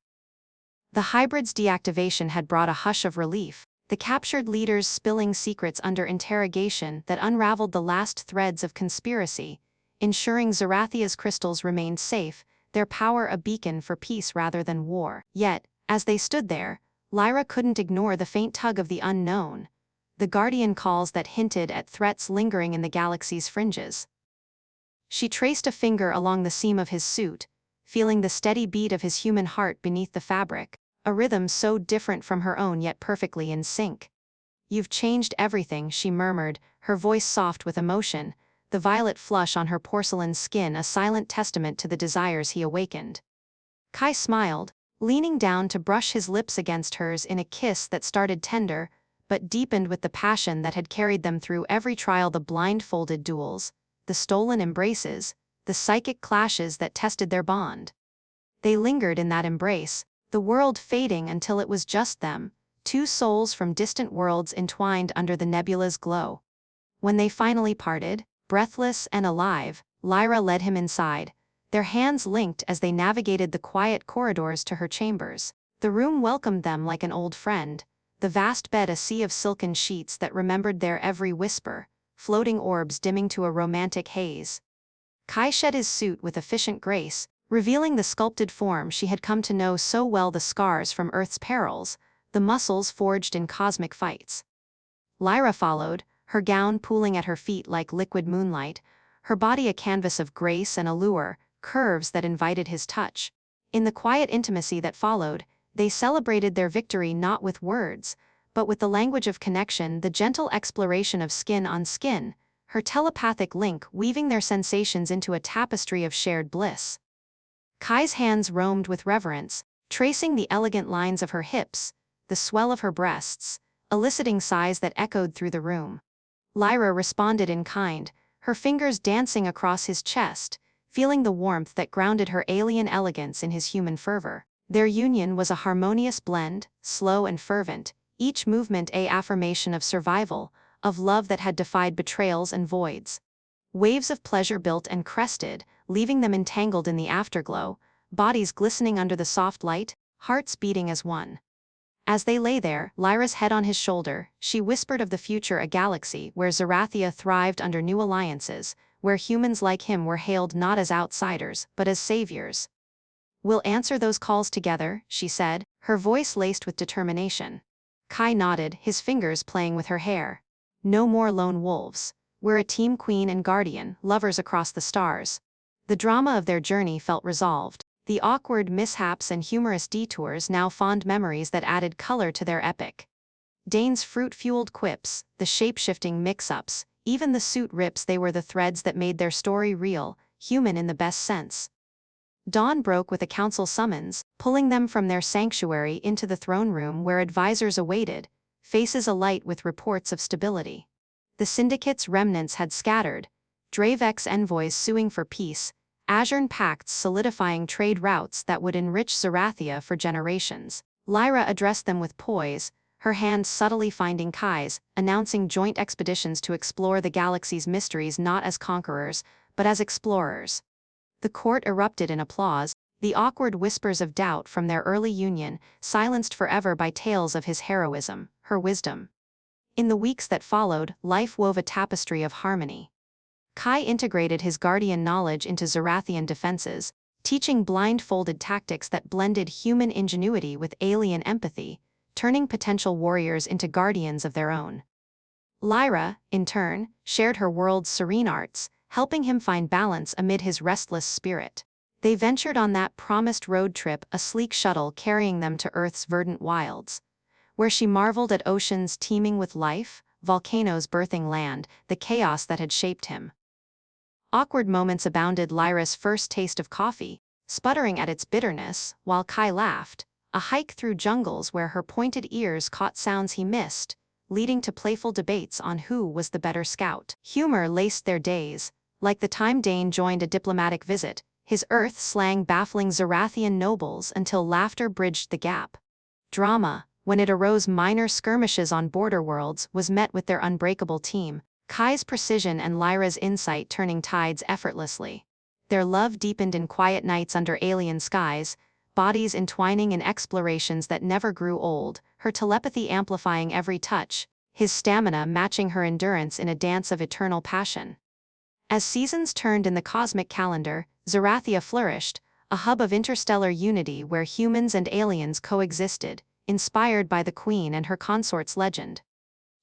A: The hybrid's deactivation had brought a hush of relief, the captured leaders spilling secrets under interrogation that unraveled the last threads of conspiracy, ensuring Zerathia's crystals remained safe, their power a beacon for peace rather than war. Yet, as they stood there, Lyra couldn't ignore the faint tug of the unknown, the guardian calls that hinted at threats lingering in the galaxy's fringes. She traced a finger along the seam of his suit, feeling the steady beat of his human heart beneath the fabric, a rhythm so different from her own yet perfectly in sync. "You've changed everything," she murmured, her voice soft with emotion, the violet flush on her porcelain skin a silent testament to the desires he awakened. Kai smiled, leaning down to brush his lips against hers in a kiss that started tender, but deepened with the passion that had carried them through every trial: the blindfolded duels, the stolen embraces, the psychic clashes that tested their bond. They lingered in that embrace, the world fading until it was just them, two souls from distant worlds entwined under the nebula's glow. When they finally parted, breathless and alive, Lyra led him inside, their hands linked as they navigated the quiet corridors to her chambers. The room welcomed them like an old friend, the vast bed a sea of silken sheets that remembered their every whisper, floating orbs dimming to a romantic haze. Kai shed his suit with efficient grace, revealing the sculpted form she had come to know so well, the scars from Earth's perils, the muscles forged in cosmic fights. Lyra followed, her gown pooling at her feet like liquid moonlight, her body a canvas of grace and allure, curves that invited his touch. In the quiet intimacy that followed, they celebrated their victory not with words, but with the language of connection, the gentle exploration of skin on skin, her telepathic link weaving their sensations into a tapestry of shared bliss. Kai's hands roamed with reverence, tracing the elegant lines of her hips, the swell of her breasts, eliciting sighs that echoed through the room. Lyra responded in kind, her fingers dancing across his chest, feeling the warmth that grounded her alien elegance in his human fervor. Their union was a harmonious blend, slow and fervent, each movement an affirmation of survival, of love that had defied betrayals and voids. Waves of pleasure built and crested, leaving them entangled in the afterglow, bodies glistening under the soft light, hearts beating as one. As they lay there, Lyra's head on his shoulder, she whispered of the future: a galaxy where Zerathia thrived under new alliances, where humans like him were hailed not as outsiders, but as saviors. "We'll answer those calls together," she said, her voice laced with determination. Kai nodded, his fingers playing with her hair. "No more lone wolves. We're a team, queen and guardian, lovers across the stars." The drama of their journey felt resolved, the awkward mishaps and humorous detours now fond memories that added color to their epic. Dane's fruit-fueled quips, the shape-shifting mix-ups, Even the suit rips, they were the threads that made their story real, human in the best sense. Dawn broke with a council summons, pulling them from their sanctuary into the throne room where advisors awaited, faces alight with reports of stability. The syndicate's remnants had scattered, Dravex envoys suing for peace, Azuren pacts solidifying trade routes that would enrich Zerathia for generations. Lyra addressed them with poise, her hand subtly finding Kai's, announcing joint expeditions to explore the galaxy's mysteries not as conquerors, but as explorers. The court erupted in applause, the awkward whispers of doubt from their early union, silenced forever by tales of his heroism, her wisdom. In the weeks that followed, life wove a tapestry of harmony. Kai integrated his guardian knowledge into Zerathian defenses, teaching blindfolded tactics that blended human ingenuity with alien empathy, turning potential warriors into guardians of their own. Lyra, in turn, shared her world's serene arts, helping him find balance amid his restless spirit. They ventured on that promised road trip, a sleek shuttle carrying them to Earth's verdant wilds, where she marveled at oceans teeming with life, volcanoes birthing land, the chaos that had shaped him. Awkward moments abounded. Lyra's first taste of coffee, sputtering at its bitterness, while Kai laughed, a hike through jungles where her pointed ears caught sounds he missed, leading to playful debates on who was the better scout. Humor laced their days, like the time Dane joined a diplomatic visit, his Earth slang baffling Zerathian nobles until laughter bridged the gap. Drama, when it arose, minor skirmishes on border worlds, was met with their unbreakable team, Kai's precision and Lyra's insight turning tides effortlessly. Their love deepened in quiet nights under alien skies, bodies entwining in explorations that never grew old, her telepathy amplifying every touch, his stamina matching her endurance in a dance of eternal passion. As seasons turned in the cosmic calendar, Zerathia flourished, a hub of interstellar unity where humans and aliens coexisted, inspired by the Queen and her consort's legend.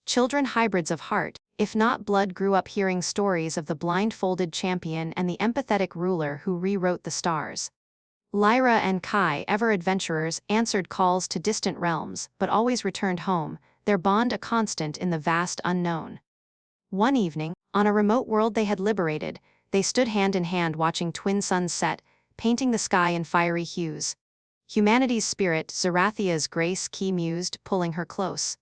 A: Children hybrids of heart, if not blood, grew up hearing stories of the blindfolded champion and the empathetic ruler who rewrote the stars. Lyra and Kai, ever adventurers, answered calls to distant realms, but always returned home, their bond a constant in the vast unknown. One evening, on a remote world they had liberated, they stood hand in hand watching twin suns set, painting the sky in fiery hues. Humanity's spirit, Zerathia's grace, Ki mused, pulling her close.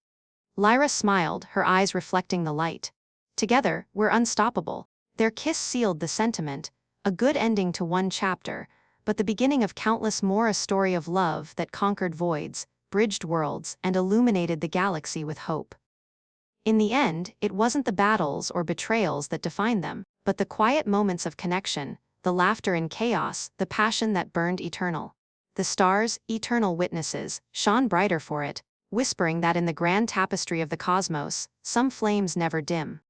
A: Lyra smiled, her eyes reflecting the light. Together, we're unstoppable. Their kiss sealed the sentiment, a good ending to one chapter, but the beginning of countless more, a story of love that conquered voids, bridged worlds, and illuminated the galaxy with hope. In the end, it wasn't the battles or betrayals that defined them, but the quiet moments of connection, the laughter in chaos, the passion that burned eternal. The stars, eternal witnesses, shone brighter for it, whispering that in the grand tapestry of the cosmos, some flames never dim.